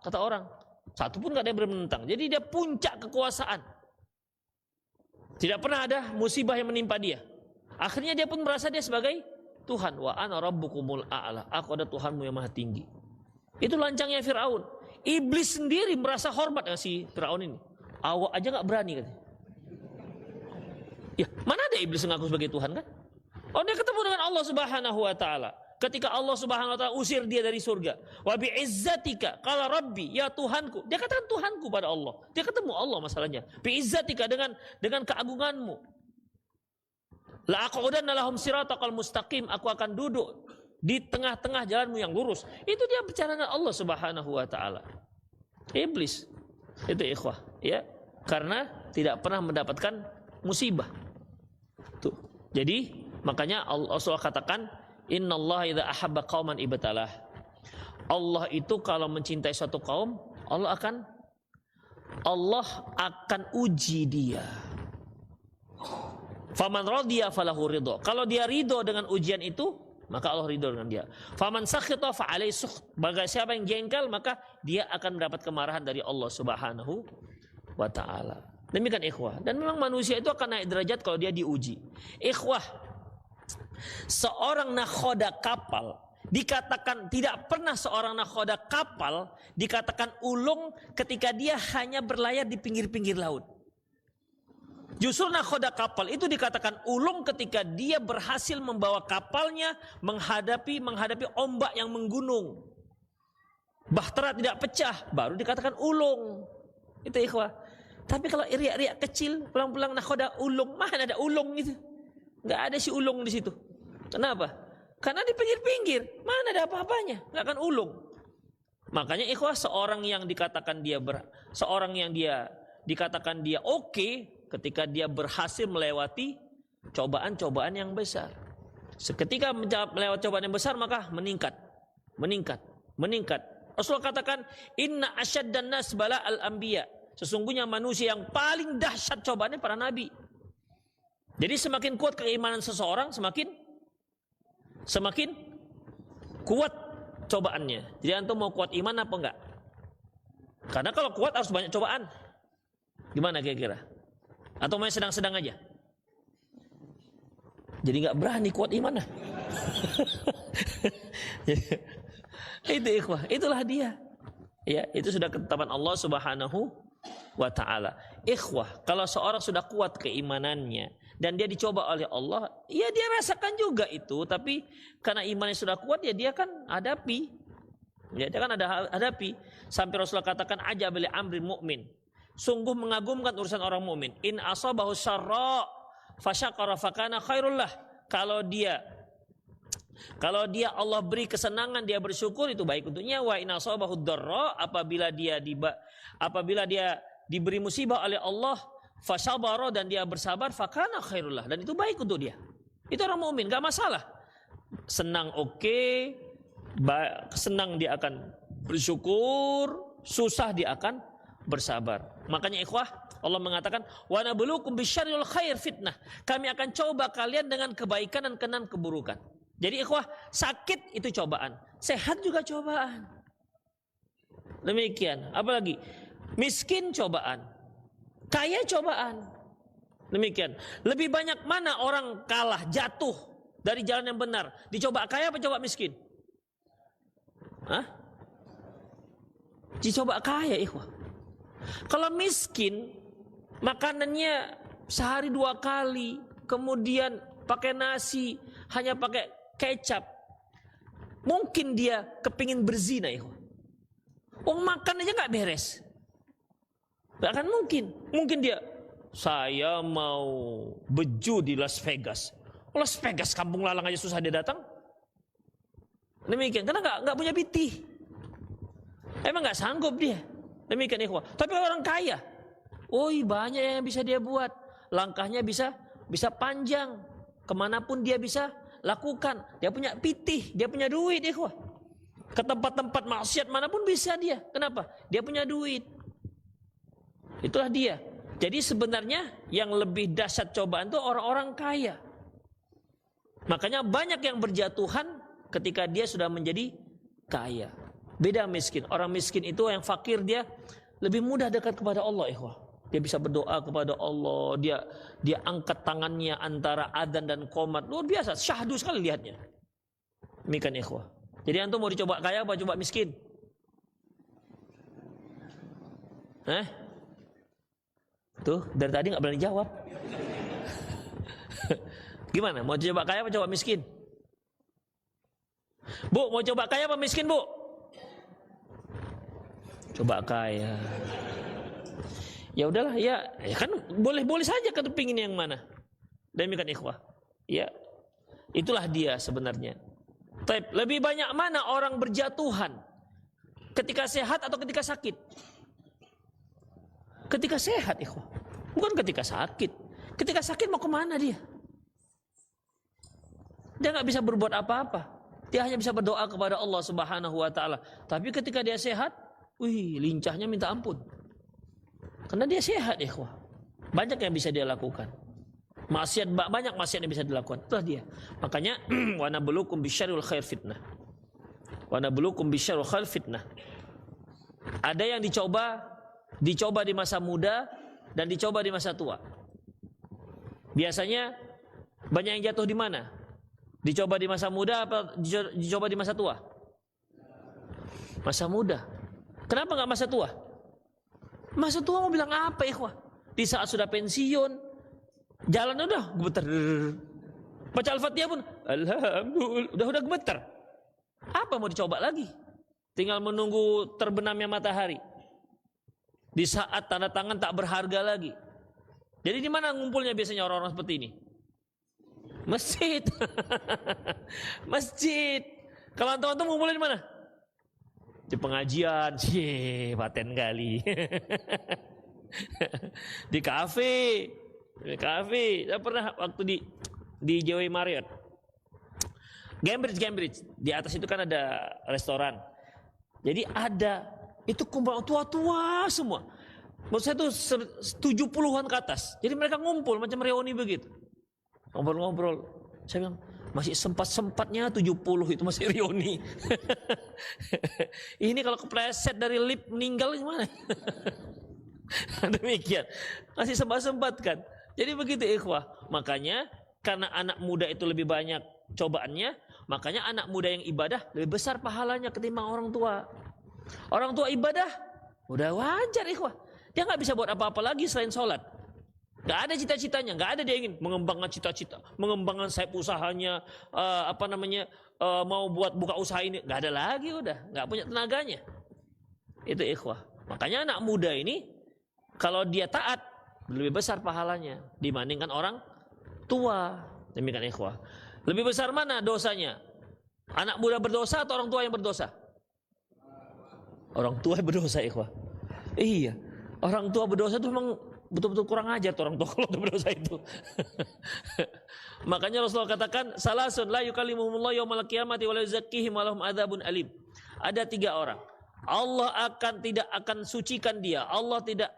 kata orang, satu pun nggak ada yang berani menentang. Jadi dia puncak kekuasaan, tidak pernah ada musibah yang menimpa dia. Akhirnya dia pun merasa dia sebagai Tuhan. Wa ana rabbukumul a'la, aku ada Tuhanmu yang maha tinggi. Itu lancangnya Fir'aun. Iblis sendiri merasa hormat dengan si Fir'aun ini. Awak aja nggak berani katanya. Ya, mana ada iblis mengaku sebagai Tuhan kan? Oh, dia ketemu dengan Allah Subhanahu wa taala. Ketika Allah Subhanahu wa taala usir dia dari surga. Wa bi'izzatika qala rabbi, ya Tuhanku. Dia katakan Tuhanku pada Allah. Dia ketemu Allah masalahnya. Bi'izzatika, dengan keagunganmu. La aqudanna lahum siratal mustaqim, aku akan duduk di tengah-tengah jalanmu yang lurus. Itu dia bicara dengan Allah Subhanahu wa taala. Iblis itu ikhwah, ya, karena tidak pernah mendapatkan musibah. Tuh. Jadi makanya Allah katakan, innallaha idza ahabba qauman ibtalah. Allah itu kalau mencintai suatu kaum, Allah akan uji dia. Faman radiya falahu ridho. Kalau dia ridho dengan ujian itu, maka Allah ridho dengan dia. Faman sakhita fa alaihi sukht. Bagi siapa yang jengkel, maka dia akan mendapat kemarahan dari Allah Subhanahu wa taala. Demikian ikhwah. Dan memang manusia itu akan naik derajat kalau dia diuji. Ikhwah, seorang nakhoda kapal dikatakan, tidak pernah seorang nakhoda kapal dikatakan ulung ketika dia hanya berlayar di pinggir-pinggir laut. Justru nakhoda kapal itu dikatakan ulung ketika dia berhasil membawa kapalnya menghadapi ombak yang menggunung. Bahtera tidak pecah, baru dikatakan ulung. Itu ikhwah. Tapi kalau riak-riak kecil, pulang-pulang nakhoda ulung, mana ada ulung itu? Nggak ada si ulung di situ. Kenapa? Karena di pinggir-pinggir, mana ada apa-apanya, nggak akan ulung. Makanya ikhwah, seorang yang dikatakan dia oke ketika dia berhasil melewati cobaan-cobaan yang besar. Ketika melewati cobaan yang besar, maka meningkat. Rasulullah katakan, inna asyaddan nas bala al-anbiya. Sesungguhnya manusia yang paling dahsyat cobaannya para nabi. Jadi semakin kuat keimanan seseorang, semakin kuat cobaannya. Jadi antum mau kuat iman apa enggak? Karena kalau kuat harus banyak cobaan. Gimana kira-kira? Atau mau sedang-sedang aja? Jadi enggak berani kuat iman. Itu ikhwah, itulah dia. Ya, itu sudah ketetapan Allah Subhanahu wa ta'ala. Ikhwah, kalau seorang sudah kuat keimanannya dan dia dicoba oleh Allah, ya dia rasakan juga itu. Tapi karena imannya sudah kuat, ya dia kan hadapi. Ya, dia kan hadapi. Sampai Rasulullah katakan, ajab li amri mu'min. Sungguh mengagumkan urusan orang mukmin. In asabahu syarra fasyakara fakana khairul lah. Kalau dia Allah beri kesenangan, dia bersyukur, itu baik untuknya. Wa in asabahu dharra, apabila dia diberi musibah oleh Allah, fasabara, dan dia bersabar, fakana khairullah, dan itu baik untuk dia. Itu orang mukmin, enggak masalah. Senang oke, senang dia akan bersyukur, susah dia akan bersabar. Makanya ikhwah, Allah mengatakan, wa nabluukum bisyarril khair fitnah. Kami akan coba kalian dengan kebaikan dan kenan keburukan. Jadi ikhwah, sakit itu cobaan, sehat juga cobaan. Demikian, apalagi miskin cobaan, kaya cobaan. Demikian. Lebih banyak mana orang kalah, jatuh dari jalan yang benar? Dicoba kaya apa coba miskin? Hah? Dicoba kaya, ikhwah. Kalau miskin, makanannya sehari 2 kali, kemudian pakai nasi, hanya pakai kecap. Mungkin dia kepingin berzina, ikhwah. Makan aja gak beres. Gak akan mungkin. Mungkin dia, saya mau beju di Las Vegas. Las Vegas, kampung lalang aja susah dia datang. Demikian, karena gak punya pitih. Emang gak sanggup dia. Demikian, ikhwah. Tapi orang kaya, banyak yang bisa dia buat. Langkahnya bisa panjang. Kemanapun dia bisa lakukan. Dia punya pitih, dia punya duit, ikhwah. Ke tempat-tempat maksiat manapun bisa dia. Kenapa? Dia punya duit. Itulah dia. Jadi sebenarnya yang lebih dahsyat cobaan itu orang-orang kaya. Makanya banyak yang berjatuhan ketika dia sudah menjadi kaya. Beda miskin. Orang miskin itu yang fakir dia lebih mudah dekat kepada Allah, ikhwah. Dia bisa berdoa kepada Allah. Dia angkat tangannya antara adzan dan qomat. Luar biasa. Syahdu sekali lihatnya. Demikian, ikhwah. Jadi antum mau dicoba kaya apa coba miskin? Tuh dari tadi nggak berani jawab. Gimana? Mau coba kaya apa coba miskin? Bu, mau coba kaya apa miskin, Bu? Coba kaya. Ya udahlah, ya kan boleh saja kepingin yang mana. Demikian, ikhwah. Ya, itulah dia sebenarnya. Lebih banyak mana orang berjatuhan? Ketika sehat atau ketika sakit? Ketika sehat, ikhwah. Bukan ketika sakit. Ketika sakit mau kemana dia? Dia nggak bisa berbuat apa-apa. Dia hanya bisa berdoa kepada Allah Subhanahu wa ta'ala. Tapi ketika dia sehat, lincahnya minta ampun. Karena dia sehat, ikhwah. Banyak yang bisa dia lakukan. Banyak maksiat yang bisa dilakukan. Itulah dia. Makanya wa nabluukum bisyarril khair fitnah. Wa nabluukum bisyarril khair fitnah. Ada yang dicoba di masa muda dan dicoba di masa tua. Biasanya banyak yang jatuh di mana? Dicoba di masa muda apa dicoba di masa tua? Masa muda. Kenapa nggak masa tua? Masa tua mau bilang apa, ikhwah? Di saat sudah pensiun, jalan udah gemeter. Baca Al-Fatihah pun alhamdulillah udah gemeter. Apa mau dicoba lagi? Tinggal menunggu terbenamnya matahari. Di saat tanda tangan tak berharga lagi. Jadi di mana ngumpulnya biasanya orang-orang seperti ini? Masjid. Masjid. Kalau antum-antum ngumpulnya di mana? Di pengajian. Paten kali. Di kafe. Saya pernah waktu di Joey Marriott, Cambridge. Di atas itu kan ada restoran. Jadi ada itu kumpulan tua-tua semua. Maksud saya itu 70-an ke atas. Jadi mereka ngumpul macam reuni begitu. Ngobrol-ngobrol. Saya bilang masih sempat-sempatnya 70 itu masih reuni. Ini kalau kepleset dari lift meninggal gimana? Demikian. Masih sempat-sempat kan. Jadi begitu, ikhwah. Makanya karena anak muda itu lebih banyak cobaannya, makanya anak muda yang ibadah lebih besar pahalanya ketimbang orang tua. Orang tua ibadah udah wajar, ikhwah. Dia nggak bisa buat apa-apa lagi selain sholat. Nggak ada cita-citanya, nggak ada dia ingin mengembangkan cita-cita, mengembangkan sayap usahanya, mau buat buka usaha ini, nggak ada lagi, udah nggak punya tenaganya. Itu, ikhwah. Makanya anak muda ini kalau dia taat lebih besar pahalanya dibandingkan orang tua. Demikian, ikhwah. Lebih besar mana dosanya? Anak muda berdosa atau orang tua yang berdosa? Orang tua yang berdosa, ikhwah. Iya, orang tua berdosa itu memang betul-betul kurang ajar tuh orang tua kalau berdosa itu. Makanya Rasulullah katakan, salasun la yukallimuhumullahu yaumal qiyamati wa la yuzakkihim wa lahum adzabun alim. Ada 3 orang. Allah tidak akan sucikan dia. Allah tidak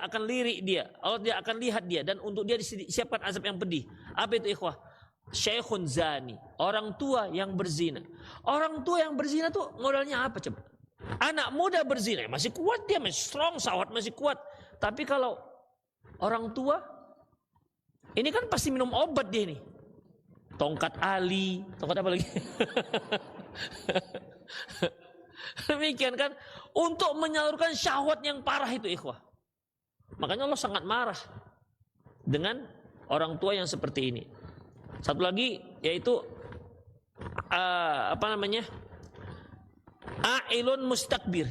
akan lirik dia. Allah tidak akan lihat dia, dan untuk dia disiapkan azab yang pedih. Apa itu, ikhwah? Syekhun zani, orang tua yang berzina. Orang tua yang berzina tuh modalnya apa coba? Anak muda berzina masih kuat, dia masih strong, sawat masih kuat. Tapi kalau orang tua Ini kan pasti minum obat dia nih. Tongkat Ali, tongkat apa lagi? Demikian kan, untuk menyalurkan syahwat yang parah itu ikhwah. Makanya Allah sangat marah dengan orang tua yang seperti ini. Satu lagi yaitu Ailun mustakbir.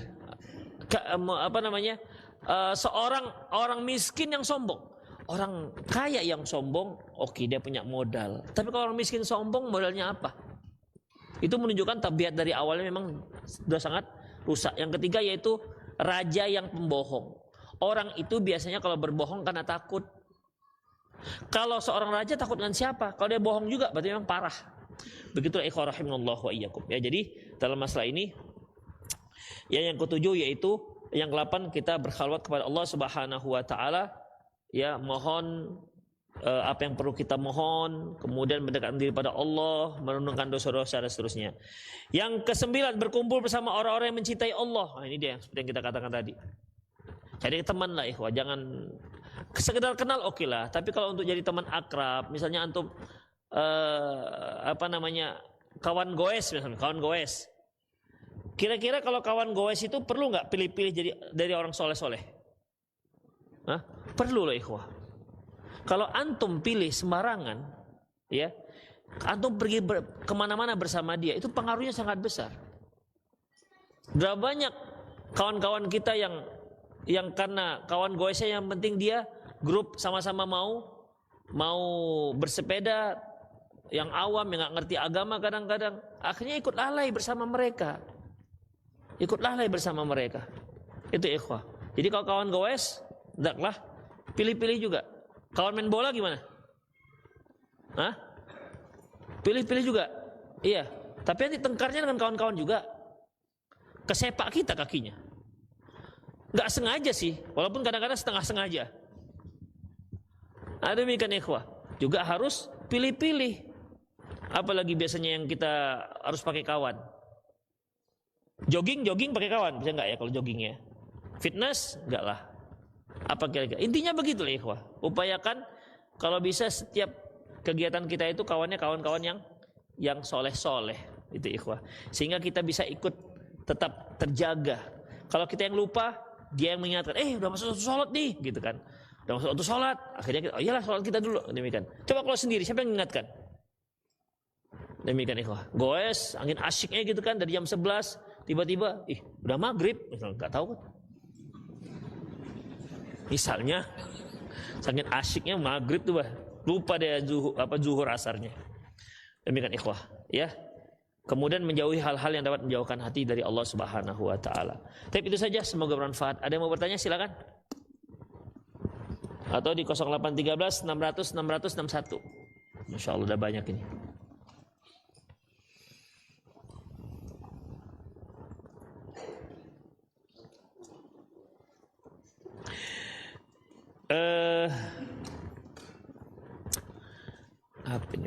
Seorang orang miskin yang sombong. Orang kaya yang sombong, oke, dia punya modal. Tapi kalau orang miskin sombong, modalnya apa? Itu menunjukkan tabiat dari awalnya memang sudah sangat rusak. Yang ketiga yaitu raja yang pembohong. Orang itu biasanya kalau berbohong karena takut. Kalau seorang raja takut dengan siapa? Kalau dia bohong juga berarti memang parah. Begitulah ikhwah rahimallahu wa iyyakum. Ya, jadi dalam masalah ini yang ketujuh yaitu yang ke-8 kita berkhalwat kepada Allah Subhanahu wa taala. Ya, mohon apa yang perlu kita mohon, kemudian mendekatkan diri pada Allah, merenungkan dosa-dosa dan seterusnya. Yang ke-9 berkumpul bersama orang-orang yang mencintai Allah. Nah, ini dia seperti yang kita katakan tadi. Cari teman lah ikhwah, jangan sekedar kenal oke lah, tapi kalau untuk jadi teman akrab, misalnya antum kawan goes misalnya, kawan goes. Kira-kira kalau kawan goes itu perlu nggak pilih-pilih jadi dari orang soleh-soleh? Hah? Perlu loh ikhwah. Kalau antum pilih sembarangan, ya, antum pergi kemana-mana bersama dia, itu pengaruhnya sangat besar. Berapa banyak kawan-kawan kita yang karena kawan goesnya yang penting dia grup sama-sama mau bersepeda, yang awam yang nggak ngerti agama kadang-kadang akhirnya ikut lalai bersama mereka. Itu ikhwah. Jadi kalau kawan goes, hendaklah pilih-pilih juga. Kawan main bola gimana? Hah? Pilih-pilih juga. Iya. Tapi nanti tengkarnya dengan kawan-kawan juga. Kesepak kita kakinya. Gak sengaja sih. Walaupun kadang-kadang setengah sengaja. Ada demikian ikhwah. Juga harus pilih-pilih. Apalagi biasanya yang kita harus pakai kawan. Jogging pakai kawan. Bisa gak ya kalau joggingnya? Fitness? Enggak lah. Apa kira-kira? Intinya begitulah ikhwah. Upayakan kalau bisa setiap kegiatan kita itu kawannya kawan-kawan yang soleh-soleh, itu ikhwah. Sehingga kita bisa ikut tetap terjaga. Kalau kita yang lupa, dia yang mengingatkan, udah masuk waktu sholat nih, gitu kan. Udah masuk waktu sholat, akhirnya kita, iyalah sholat kita dulu, demikian. Coba kalau sendiri, siapa yang mengingatkan? Demikian ikhwah. Goes, angin asyiknya gitu kan, dari jam 11, tiba-tiba, udah maghrib, nggak tahu kan. Misalnya sangat asyiknya maghrib tuh lupa dia zuhur asarnya. Demikian ikhwah, ya. Kemudian menjauhi hal-hal yang dapat menjauhkan hati dari Allah Subhanahu wa taala. Tapi itu saja, semoga bermanfaat. Ada yang mau bertanya silakan. Atau di 0813 600 600 61. Masyaallah udah banyak ini. Apa ini?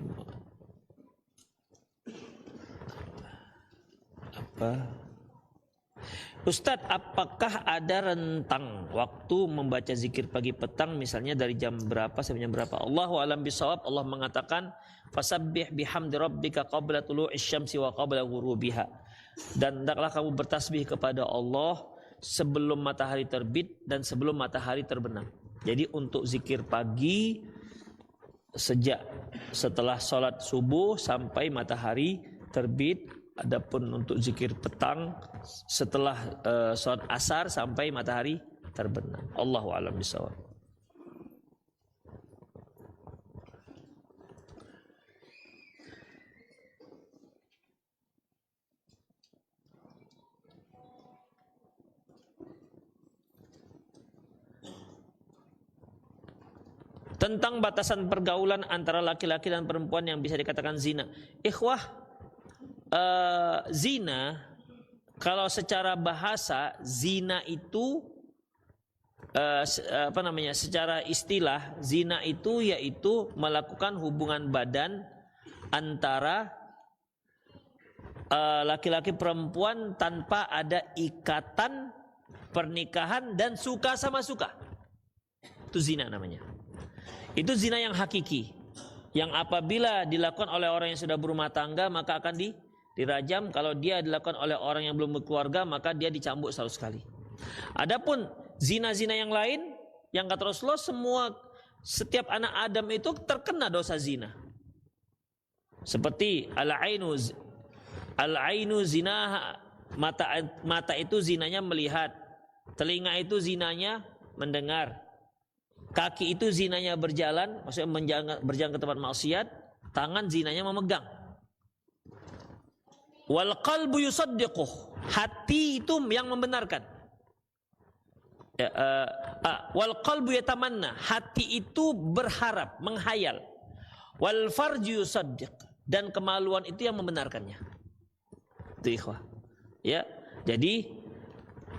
Ustadz, apakah ada rentang waktu membaca zikir pagi petang, misalnya dari jam berapa sampai jam berapa? Allahu a'lam bishawab. Allah mengatakan, fasabbih bihamdi rabbika qabla tulu'isy syamsi wa qabla ghurubiha. Dan hendaklah kamu bertasbih kepada Allah sebelum matahari terbit dan sebelum matahari terbenam. Jadi untuk zikir pagi sejak setelah sholat subuh sampai matahari terbit. Adapun untuk zikir petang setelah sholat asar sampai matahari terbenam. Allahu a'lam bishawab. Tentang batasan pergaulan antara laki-laki dan perempuan yang bisa dikatakan zina. Ikhwah, zina kalau secara bahasa zina itu secara istilah zina itu yaitu melakukan hubungan badan antara laki-laki perempuan tanpa ada ikatan pernikahan dan suka sama suka. Itu zina namanya. Itu zina yang hakiki, yang apabila dilakukan oleh orang yang sudah berumah tangga maka akan dirajam. Kalau dia dilakukan oleh orang yang belum berkeluarga maka dia dicambuk 100 kali. Adapun zina-zina yang lain, yang kata Rasulullah, setiap anak Adam itu terkena dosa zina. Seperti al-ainu zina, mata itu zinanya melihat, telinga itu zinanya mendengar, kaki itu zinanya berjalan, maksudnya berjalan ke tempat maksiat, tangan zinanya memegang. Wal qalbu yusaddiquh, hati itu yang membenarkan. Wal qalbu yatamanna, hati itu berharap, menghayal. Wal farju yusaddiq, dan kemaluan itu yang membenarkannya. Itu ikhwah. Ya, jadi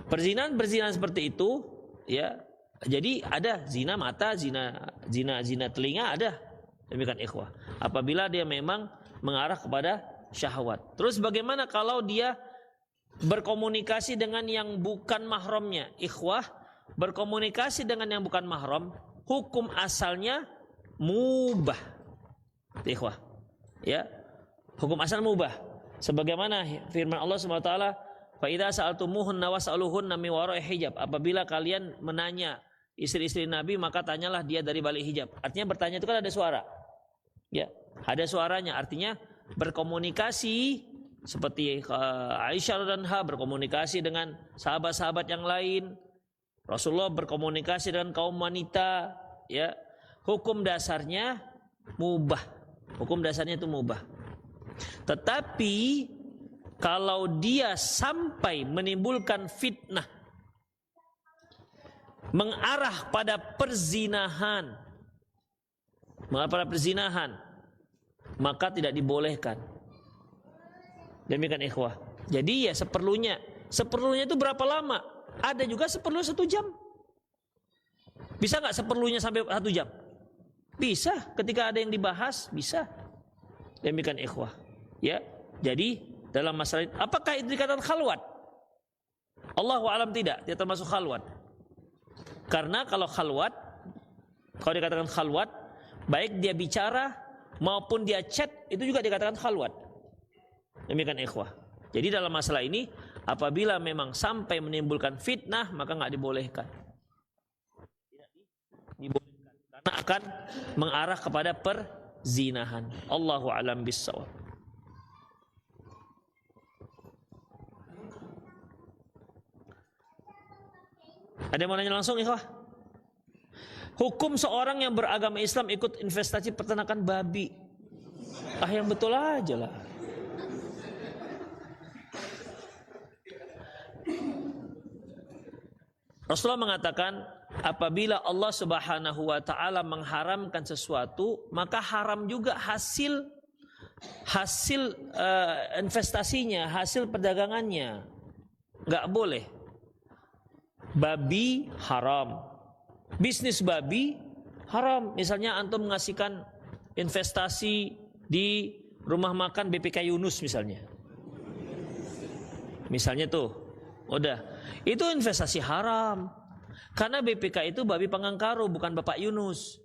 perzinahan seperti itu, ya. Jadi ada zina mata, zina telinga ada. Demikian ikhwah. Apabila dia memang mengarah kepada syahwat. Terus bagaimana kalau dia berkomunikasi dengan yang bukan mahramnya? Ikhwah, berkomunikasi dengan yang bukan mahram, hukum asalnya mubah. Ikhwah. Ya, hukum asal mubah. Sebagaimana firman Allah Subhanahu wa taala, "Fa idza sa'altumuhunna was'aluhunna min wara'i hijab." Apabila kalian menanya istri-istri Nabi, maka tanyalah dia dari balik hijab. Artinya bertanya itu kan ada suara. Ya, ada suaranya. Artinya berkomunikasi seperti Aisyah radhiyallahu anha berkomunikasi dengan sahabat-sahabat yang lain. Rasulullah berkomunikasi dengan kaum wanita, ya. Hukum dasarnya mubah. Hukum dasarnya itu mubah. Tetapi kalau dia sampai menimbulkan fitnah, mengarah pada perzinahan, maka tidak dibolehkan. Demikian ikhwah. Jadi ya seperlunya itu berapa lama? Ada juga seperlunya 1 jam. Bisa nggak seperlunya sampai 1 jam? Bisa, ketika ada yang dibahas bisa. Demikian ikhwah. Ya, jadi dalam masalah itu, apakah itu dikatakan khalwat? Allahu a'lam tidak termasuk khalwat. Karena kalau dikatakan khalwat, baik dia bicara maupun dia chat itu juga dikatakan khalwat. Demikian ikhwah. Jadi dalam masalah ini apabila memang sampai menimbulkan fitnah maka nggak dibolehkan. Karena akan mengarah kepada perzinahan. Allahu a'lam bissawab. Ada yang mau nanya langsung ikhwah? Hukum seorang yang beragama Islam ikut investasi peternakan babi. Yang betul aja lah. Rasulullah mengatakan, apabila Allah Subhanahu wa taala mengharamkan sesuatu, maka haram juga hasil investasinya, hasil perdagangannya. Enggak boleh. Babi haram. Bisnis babi haram. Misalnya antum mengasihkan investasi di rumah makan BPK Yunus misalnya. Misalnya tuh, udah. Itu investasi haram. Karena BPK itu babi Pangangkaru, bukan Bapak Yunus.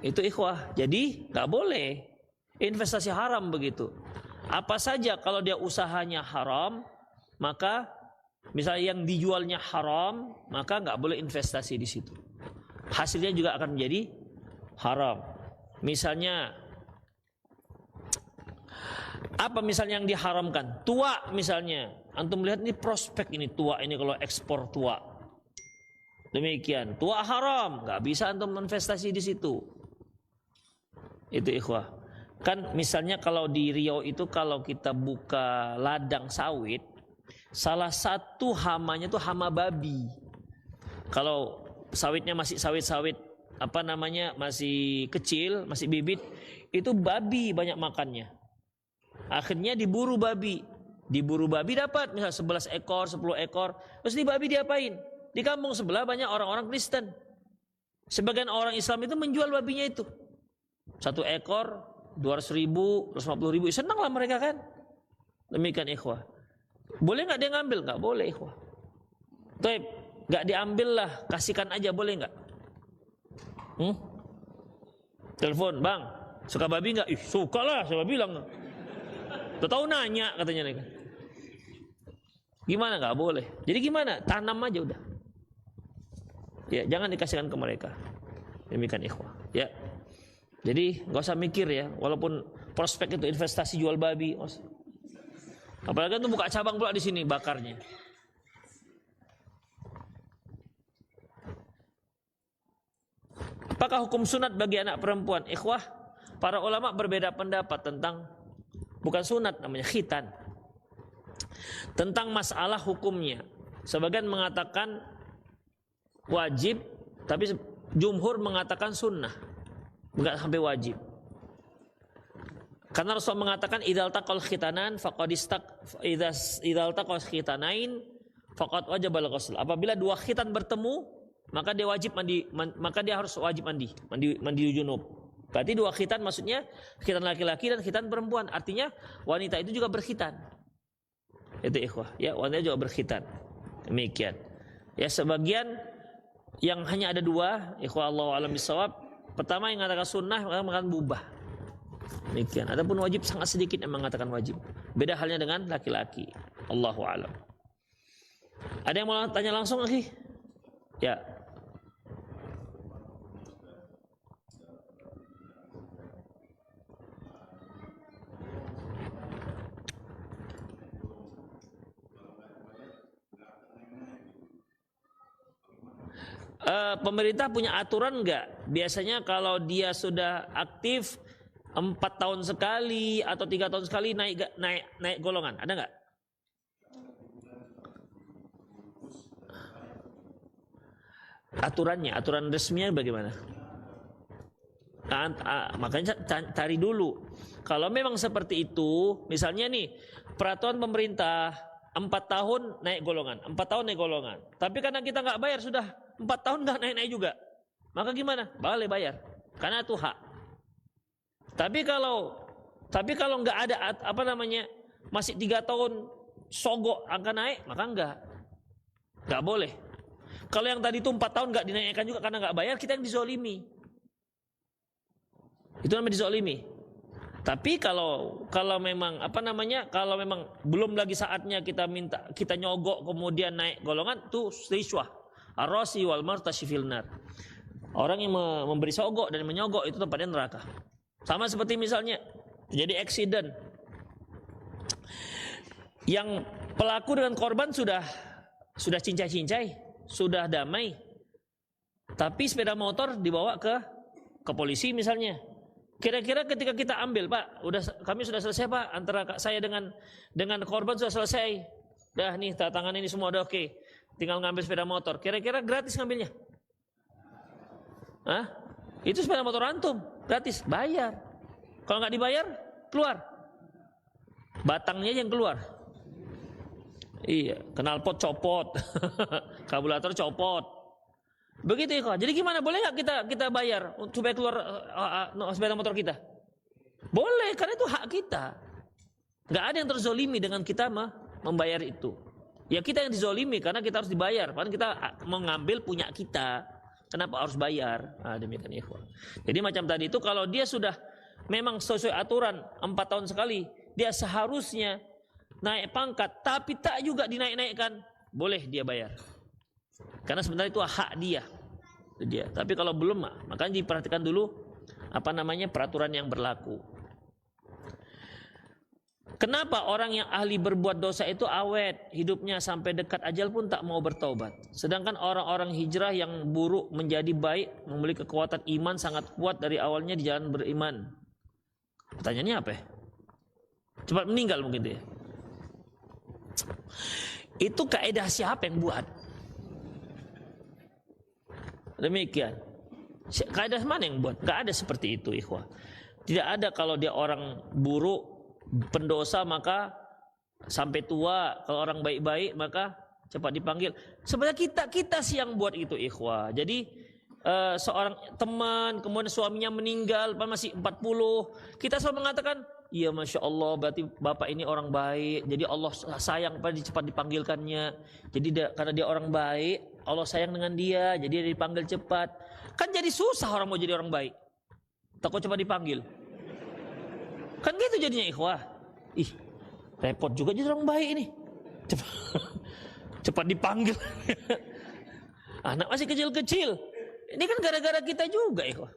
Itu ikhwah. Jadi nggak boleh. Investasi haram begitu. Apa saja kalau dia usahanya haram, maka misalnya yang dijualnya haram, maka nggak boleh investasi di situ. Hasilnya juga akan menjadi haram. Misalnya apa misalnya yang diharamkan? Tua misalnya. Antum melihat ini prospek ini tua ini kalau ekspor tua. Demikian. Tua haram, nggak bisa antum investasi di situ. Itu ikhwah. Kan misalnya kalau di Riau itu kalau kita buka ladang sawit, salah satu hamanya itu hama babi. Kalau sawitnya masih sawit-sawit masih kecil, masih bibit, itu babi banyak makannya. Akhirnya diburu babi dapat misal 11 ekor, 10 ekor. Terus di babi diapain? Di kampung sebelah banyak orang-orang Kristen. Sebagian orang Islam itu menjual babinya itu. 1 ekor 200.000, 250.000, senanglah mereka kan. Demikian ikhwah. Boleh nggak dia ngambil? Nggak boleh ikhwah. Taib, nggak diambil lah, kasihkan aja boleh nggak? Telepon, bang, suka babi nggak? Ih, suka lah, siapa bilang? Tahu nanya katanya nih. Gimana nggak boleh? Jadi gimana? Tanam aja udah. Ya, jangan dikasihkan ke mereka. Demikian ikhwah. Ya. Jadi nggak usah mikir ya, walaupun prospek itu investasi jual babi. Apalagi itu buka cabang pula di sini bakarnya. Apakah hukum sunat bagi anak perempuan? Ikhwah, para ulama berbeda pendapat tentang bukan sunat namanya khitan. Tentang masalah hukumnya. Sebagian mengatakan wajib, tapi jumhur mengatakan sunnah. Enggak sampai wajib. Karena Rasul mengatakan idzal taqal khitanan faqad idzal taqal khitanain faqad wajibal ghusl. Apabila dua khitan bertemu, maka dia wajib mandi, maka dia harus wajib mandi junub. Berarti dua khitan maksudnya khitan laki-laki dan khitan perempuan. Artinya wanita itu juga berkhitan. Itu ikhwah, ya, wanita juga berkhitan. Demikian. Ya, sebagian yang hanya ada dua, ikhwah Allahu a'lam bissawab. Pertama yang mengatakan sunnah, mengatakan mubah. Demikian. Adapun wajib sangat sedikit yang mengatakan wajib. Beda halnya dengan laki-laki. Allahu a'lam. Ada yang mau tanya langsung lagi? Ya. Pemerintah punya aturan enggak? Biasanya kalau dia sudah aktif 4 tahun sekali atau 3 tahun sekali naik golongan, ada enggak? Aturan resminya bagaimana? Makanya cari dulu. Kalau memang seperti itu, misalnya nih peraturan pemerintah 4 tahun naik golongan, 4 tahun naik golongan. Tapi karena kita nggak bayar sudah 4 tahun nggak naik juga, maka gimana? Boleh bayar, karena itu hak. Tapi kalau nggak ada masih 3 tahun sogok angka naik, maka nggak boleh. Kalau yang tadi itu 4 tahun nggak dinaikkan juga karena nggak bayar, kita yang dizolimi. Itu namanya dizolimi. Tapi kalau memang kalau memang belum lagi saatnya kita nyogok kemudian naik golongan, itu riswah. Ar-rasi wal martashi fil nar. Orang yang memberi sogok dan menyogok itu tempatnya neraka. Sama seperti misalnya terjadi accident. Yang pelaku dengan korban sudah cincai-cincai, sudah damai. Tapi sepeda motor dibawa ke polisi misalnya. Kira-kira ketika kita ambil, Pak, kami sudah selesai, Pak, antara saya dengan korban sudah selesai. Dah nih, tangan ini semua udah oke. Tinggal ngambil sepeda motor. Kira-kira gratis ngambilnya? Hah? Itu sepeda motor antum, gratis, bayar. Kalau nggak dibayar, keluar. Batangnya yang keluar. Iya, knalpot copot. Karburator copot. Begitu ya. Jadi gimana, boleh nggak kita bayar supaya keluar sepeda motor kita? Boleh, karena itu hak kita. Nggak ada yang terzolimi dengan kita membayar itu. Ya kita yang dizolimi karena kita harus dibayar. Karena kita mengambil punya kita. Kenapa harus bayar? Demikian ikhwan. Jadi macam tadi itu kalau dia sudah memang sesuai aturan 4 tahun sekali, dia seharusnya naik pangkat, tapi tak juga dinaik-naikkan, boleh dia bayar. Karena sebenarnya itu hak dia. Tapi kalau belum, makanya diperhatikan dulu peraturan yang berlaku. Kenapa orang yang ahli berbuat dosa itu awet hidupnya sampai dekat ajal pun tak mau bertaubat? Sedangkan orang-orang hijrah yang buruk menjadi baik, memiliki kekuatan iman sangat kuat dari awalnya di jalan beriman. Pertanyaannya apa ya? Cepat meninggal mungkin dia. Itu kaidah siapa yang buat? Demikian. Kaidah mana yang buat? Gak ada seperti itu, ikhwah. Tidak ada kalau dia orang buruk, pendosa maka sampai tua. Kalau orang baik-baik maka cepat dipanggil. Sebenarnya kita sih yang buat itu, ikhwah. Jadi seorang teman kemudian suaminya meninggal masih 40, kita selalu mengatakan, iya Masya Allah, berarti bapak ini orang baik, jadi Allah sayang pada cepat dipanggilkannya. Jadi karena dia orang baik, Allah sayang dengan dia, jadi dia dipanggil cepat. Kan jadi susah orang mau jadi orang baik. Takut cepat dipanggil. Kan gitu jadinya ikhwah. Ih, repot juga jadi orang baik ini. Cepat dipanggil. Anak masih kecil-kecil. Ini kan gara-gara kita juga ikhwah.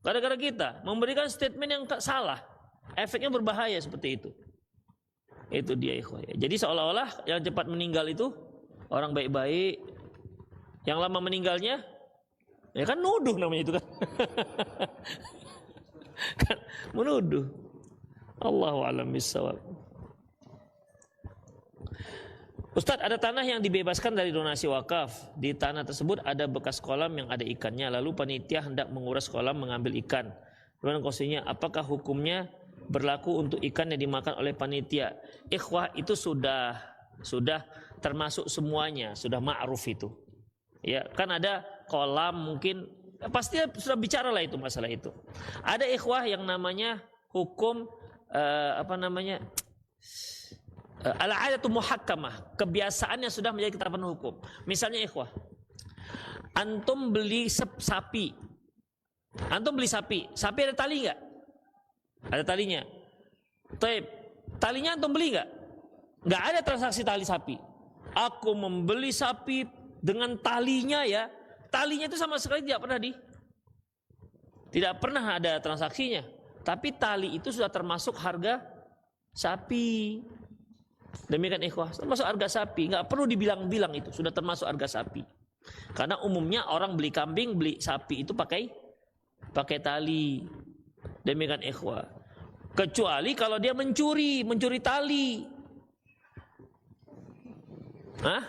Gara-gara kita memberikan statement yang salah. Efeknya berbahaya seperti itu. Itu dia ikhwah. Jadi seolah-olah yang cepat meninggal itu orang baik-baik. Yang lama meninggalnya ya kan nuduh namanya itu kan. Kan menuduh. Allahu a'lam bishawab. Ustadz, ada tanah yang dibebaskan dari donasi wakaf. Di tanah tersebut ada bekas kolam yang ada ikannya. Lalu panitia hendak menguras kolam mengambil ikan. Kemudian konsepnya, apakah hukumnya berlaku untuk ikan yang dimakan oleh panitia? Ikhwah, itu sudah termasuk semuanya, sudah ma'ruf itu. Ya, kan ada kolam mungkin pasti sudah bicara lah itu masalah itu. Ada ikhwah yang namanya hukum al-'adatu muhakkamah, kebiasaan yang sudah menjadi ketetapan hukum. Misalnya ikhwah, antum beli sapi. Antum beli sapi ada tali enggak? Ada talinya. Talinya antum beli enggak? Enggak ada transaksi tali sapi. Aku membeli sapi dengan talinya ya. Talinya itu sama sekali tidak pernah ada transaksinya. Tapi tali itu sudah termasuk harga sapi. Demikian ikhwah, termasuk harga sapi, nggak perlu dibilang-bilang itu sudah termasuk harga sapi. Karena umumnya orang beli kambing, beli sapi itu pakai tali. Demikian ikhwah. Kecuali kalau dia mencuri tali. Hah?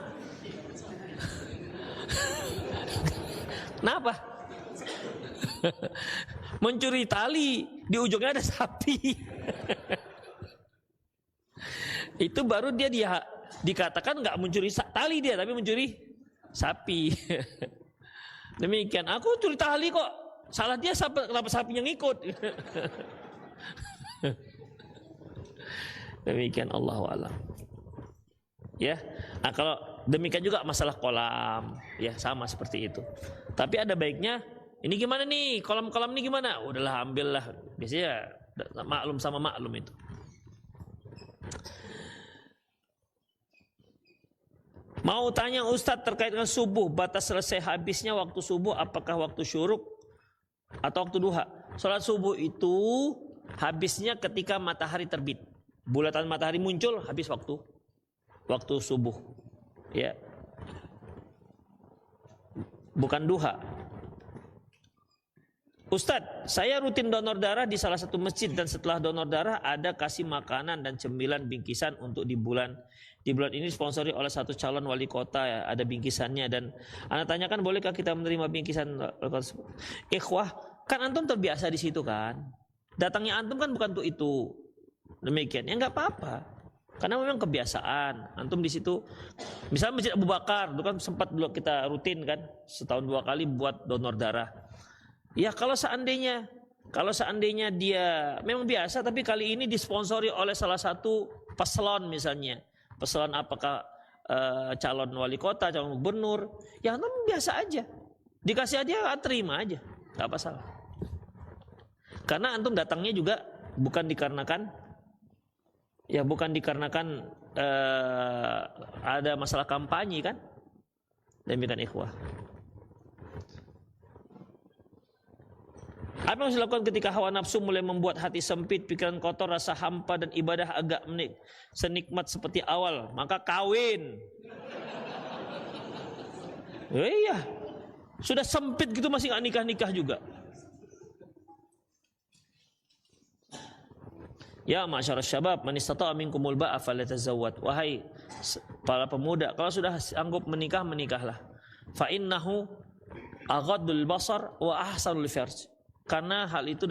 Kenapa? Mencuri tali, di ujungnya ada sapi. Itu baru dia dikatakan nggak mencuri tali dia, tapi mencuri sapi. Demikian, aku curi tali kok. Salah dia, kenapa sapinya ngikut? Demikian, Allahu a'lam. Ya, nah kalau demikian juga masalah kolam, ya sama seperti itu. Tapi ada baiknya, ini gimana nih, kolam-kolam ini gimana? Udahlah ambillah, biasanya maklum sama maklum itu. Mau tanya Ustadz terkait dengan subuh, batas selesai habisnya waktu subuh, apakah waktu syuruk atau waktu duha? Salat subuh itu habisnya ketika matahari terbit, bulatan matahari muncul, habis waktu subuh, ya, bukan duha. Ustadz, saya rutin donor darah di salah satu masjid dan setelah donor darah ada kasih makanan dan cemilan bingkisan untuk di bulan ini sponsori oleh satu calon wali kota, ya, ada bingkisannya dan anak tanyakan bolehkah kita menerima bingkisan tersebut? Ikhwah, kan antum terbiasa di situ kan, datangnya antum kan bukan untuk itu, demikian ya nggak apa-apa, karena memang kebiasaan antum di situ. Misalnya Masjid Abu Bakar itu kan sempat dulu kita rutin kan setahun 2 kali buat donor darah. Ya kalau seandainya dia memang biasa, tapi kali ini disponsori oleh salah satu paslon misalnya, paslon apakah calon wali kota, calon gubernur, ya antum biasa aja, dikasih hadiah terima aja, nggak masalah. Karena antum datangnya juga bukan dikarenakan ada masalah kampanye kan, demikian ikhwah. Apa yang harus dilakukan ketika hawa nafsu mulai membuat hati sempit, pikiran kotor, rasa hampa dan ibadah agak senikmat seperti awal? Maka kawin. Iya, sudah sempit gitu masih nggak nikah juga. Ya ma'syarasy syabab, man istata'a minkumul ba'a falyatazawwad. Wahai para pemuda, kalau sudah sanggup menikah, menikahlah. Fa innahu aghaddul basar wa ahsanul farj. Karena hal itu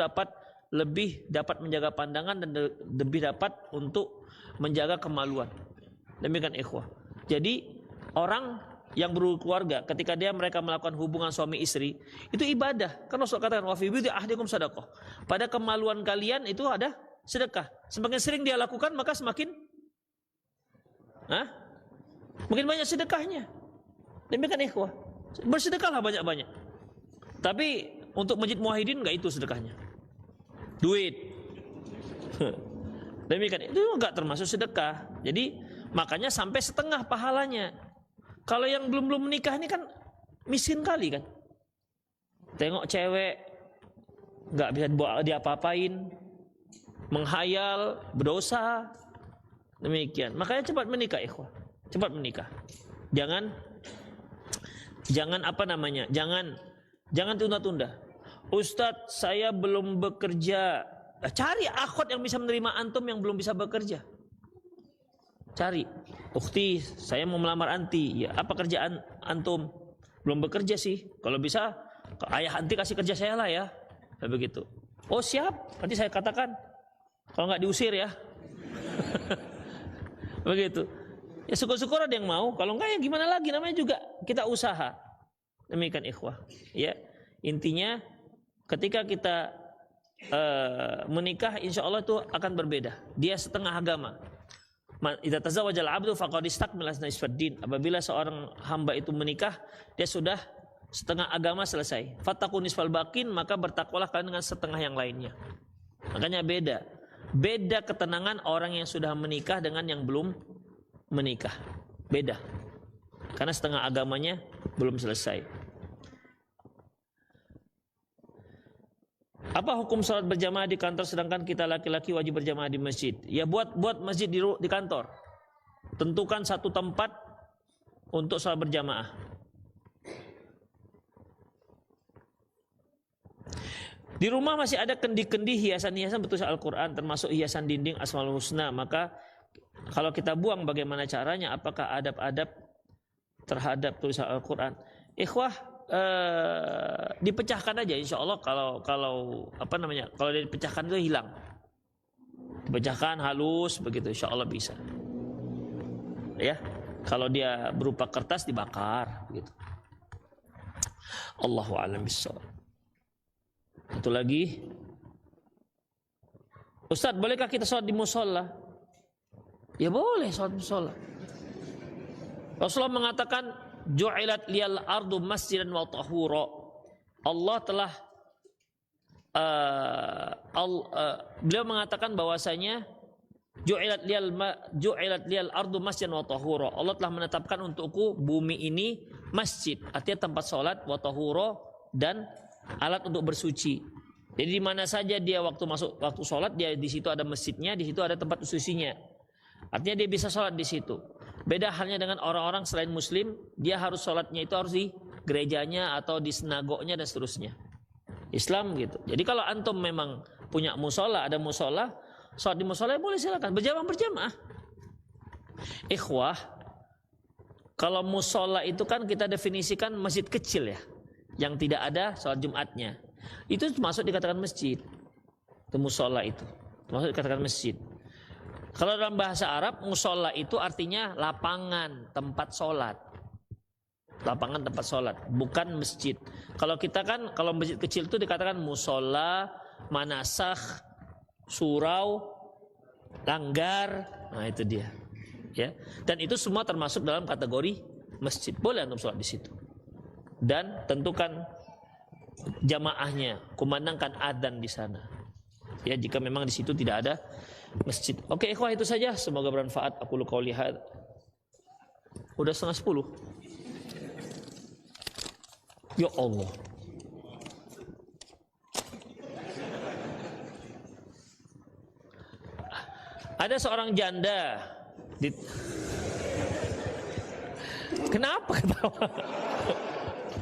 lebih dapat menjaga pandangan dan lebih dapat untuk menjaga kemaluan. Demikian ikhwah. Jadi orang yang berkeluarga ketika mereka melakukan hubungan suami istri itu ibadah. Kan Rasul katakan wa fi bid'i ahdikum sadaqah. Pada kemaluan kalian itu ada sedekah. Semakin sering dia lakukan maka semakin mungkin banyak sedekahnya. Demikian ikhwah. Bersedekahlah banyak-banyak. Tapi untuk Masjid Muwahhidin enggak itu sedekahnya. Duit. Demikian itu enggak termasuk sedekah. Jadi makanya sampai setengah pahalanya. Kalau yang belum menikah ini kan miskin kali kan. Tengok cewek enggak bisa diapa-apain, menghayal, berdosa. Demikian. Makanya cepat menikah, ikhwah. Cepat menikah. Jangan Jangan tunda-tunda. Ustadz, saya belum bekerja. Cari akhwat yang bisa menerima antum yang belum bisa bekerja. Cari. Ukhti, saya mau melamar anti. Ya, apa kerjaan antum? Belum bekerja sih. Kalau bisa, ayah anti kasih kerja saya lah ya. Begitu. Oh siap, nanti saya katakan. Kalau nggak diusir ya. Begitu. Ya syukur-syukur ada yang mau. Kalau enggak ya gimana lagi, namanya juga kita usaha. Demikian ikhwah. Ya, intinya ketika kita menikah, insya Allah itu akan berbeda. Dia setengah agama. Idza tazawwajal 'abdu faqad istakmala nisfaddin. Apabila seorang hamba itu menikah, dia sudah setengah agama selesai. Fattaqun nisfal baqin, maka bertakwalah kalian dengan setengah yang lainnya. Makanya beda. Beda ketenangan orang yang sudah menikah dengan yang belum menikah. Beda. Karena setengah agamanya belum selesai. Apa hukum salat berjamaah di kantor sedangkan kita laki-laki wajib berjamaah di masjid? Ya buat masjid di kantor. Tentukan satu tempat untuk salat berjamaah. Di rumah masih ada kendi-kendi hiasan-hiasan bertulis Al-Quran, termasuk hiasan dinding Asmaul Husna. Maka kalau kita buang, bagaimana caranya? Apakah adab-adab terhadap tulisan Al-Quran? Ikhwah, dipecahkan aja, insya Allah. Kalau dipecahkan itu hilang. Dipecahkan halus begitu, insya Allah bisa. Ya, kalau dia berupa kertas dibakar, begitu. Allahu a'lam bishawab. Satu lagi, Ustadz, bolehkah kita sholat di musola? Ya boleh sholat di musola. Rasulullah mengatakan, ju'ilat liyal ardu masjidan wa tahura. Allah telah beliau mengatakan bahwasanya ju'ilat liyal ardu masjidan wa tahura. Allah telah menetapkan untukku bumi ini masjid, artinya tempat sholat, wa tahura, dan alat untuk bersuci. Jadi di mana saja dia waktu sholat, dia di situ ada masjidnya, di situ ada tempat sucinya. Artinya dia bisa sholat di situ. Beda halnya dengan orang-orang selain Muslim, dia harus sholatnya itu harus di gerejanya atau di sinagognya dan seterusnya. Islam gitu. Jadi kalau antum memang punya musola, ada musola, sholat di musola boleh silakan berjamaah. Ikhwah, kalau musola itu kan kita definisikan masjid kecil ya, yang tidak ada sholat Jumatnya, itu masuk dikatakan masjid. Itu musola itu masuk dikatakan masjid. Kalau dalam bahasa Arab, musola itu artinya lapangan tempat sholat. Lapangan tempat sholat, bukan masjid. Kalau kita kan, kalau masjid kecil itu dikatakan musola, manasakh, surau, langgar. Nah itu dia. Ya. Dan itu semua termasuk dalam kategori masjid. Boleh antum sholat di situ. Dan tentukan jamaahnya, kumandangkan adzan di sana. Ya, jika memang di situ tidak ada masjid. Oke, ikhwah, itu saja. Semoga bermanfaat. Aku lu qauli hadza. Udah 9:30. Ya Allah. Ada seorang janda. Kenapa ketawa?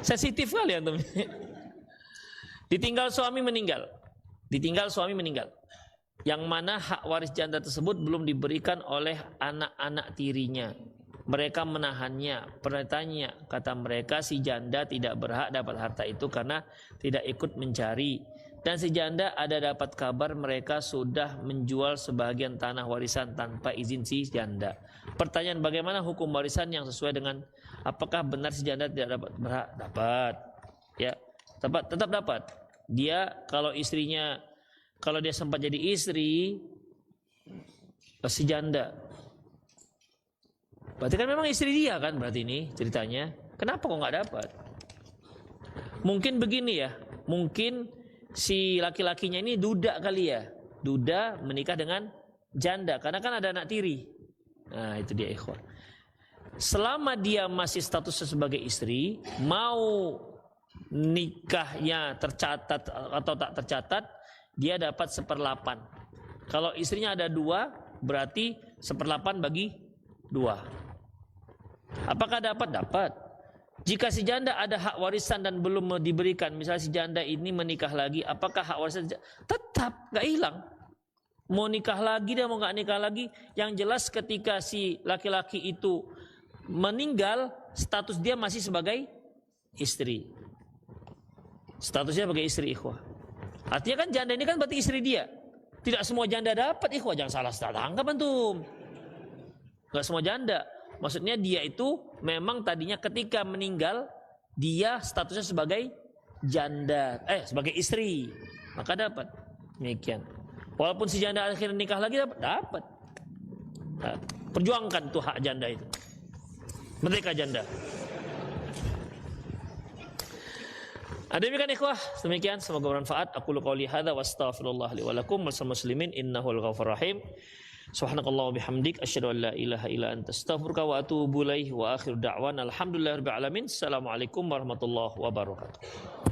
Sensitif kali antum. Ditinggal suami meninggal. Yang mana hak waris janda tersebut belum diberikan oleh anak-anak tirinya. Mereka menahannya. Pernyataannya, kata mereka, si janda tidak berhak dapat harta itu karena tidak ikut mencari. Dan si janda ada dapat kabar mereka sudah menjual sebagian tanah warisan tanpa izin si janda. Pertanyaan, bagaimana hukum warisan yang sesuai dengan, apakah benar si janda tidak dapat berhak? Dapat. Ya, tetap dapat. Dia kalau istrinya, kalau dia sempat jadi istri si janda, berarti kan memang istri dia kan, berarti ini ceritanya. Kenapa kok nggak dapat? Mungkin begini ya, mungkin si laki-lakinya ini duda kali ya. Duda menikah dengan janda karena kan ada anak tiri. Nah, itu dia ikhwan. Selama dia masih statusnya sebagai istri, mau nikahnya tercatat atau tak tercatat, dia dapat 1/8. Kalau istrinya ada 2, berarti 1/8 bagi 2. Apakah dapat? Dapat. Jika si janda ada hak warisan dan belum diberikan, misalnya si janda ini menikah lagi, apakah hak warisan tetap gak hilang? Mau nikah lagi dia mau gak nikah lagi, yang jelas ketika si laki-laki itu meninggal, status dia masih sebagai istri. Statusnya sebagai istri, ikhwah. Artinya kan janda ini kan berarti istri dia. Tidak semua janda dapat, ikhwah, jangan salah tangkap antum. Gak semua janda. Maksudnya dia itu memang tadinya ketika meninggal dia statusnya sebagai janda, sebagai istri, maka dapat. Demikian. Walaupun si janda akhirnya nikah lagi dapat. Nah, perjuangkan tuh hak janda itu. Merdeka janda. Demikian ikhwah, demikian semoga bermanfaat. Aku qouli hadza wa astaghfirullah li wa lakum wal muslimin innahul ghafurur rahim. Subhanakallahumma bihamdik asyhadu an la ilaha illa anta astaghfiruka wa atubu ilaik wa akhiru da'wana alhamdulillahirabbil alamin. Assalamualaikum warahmatullahi wabarakatuh.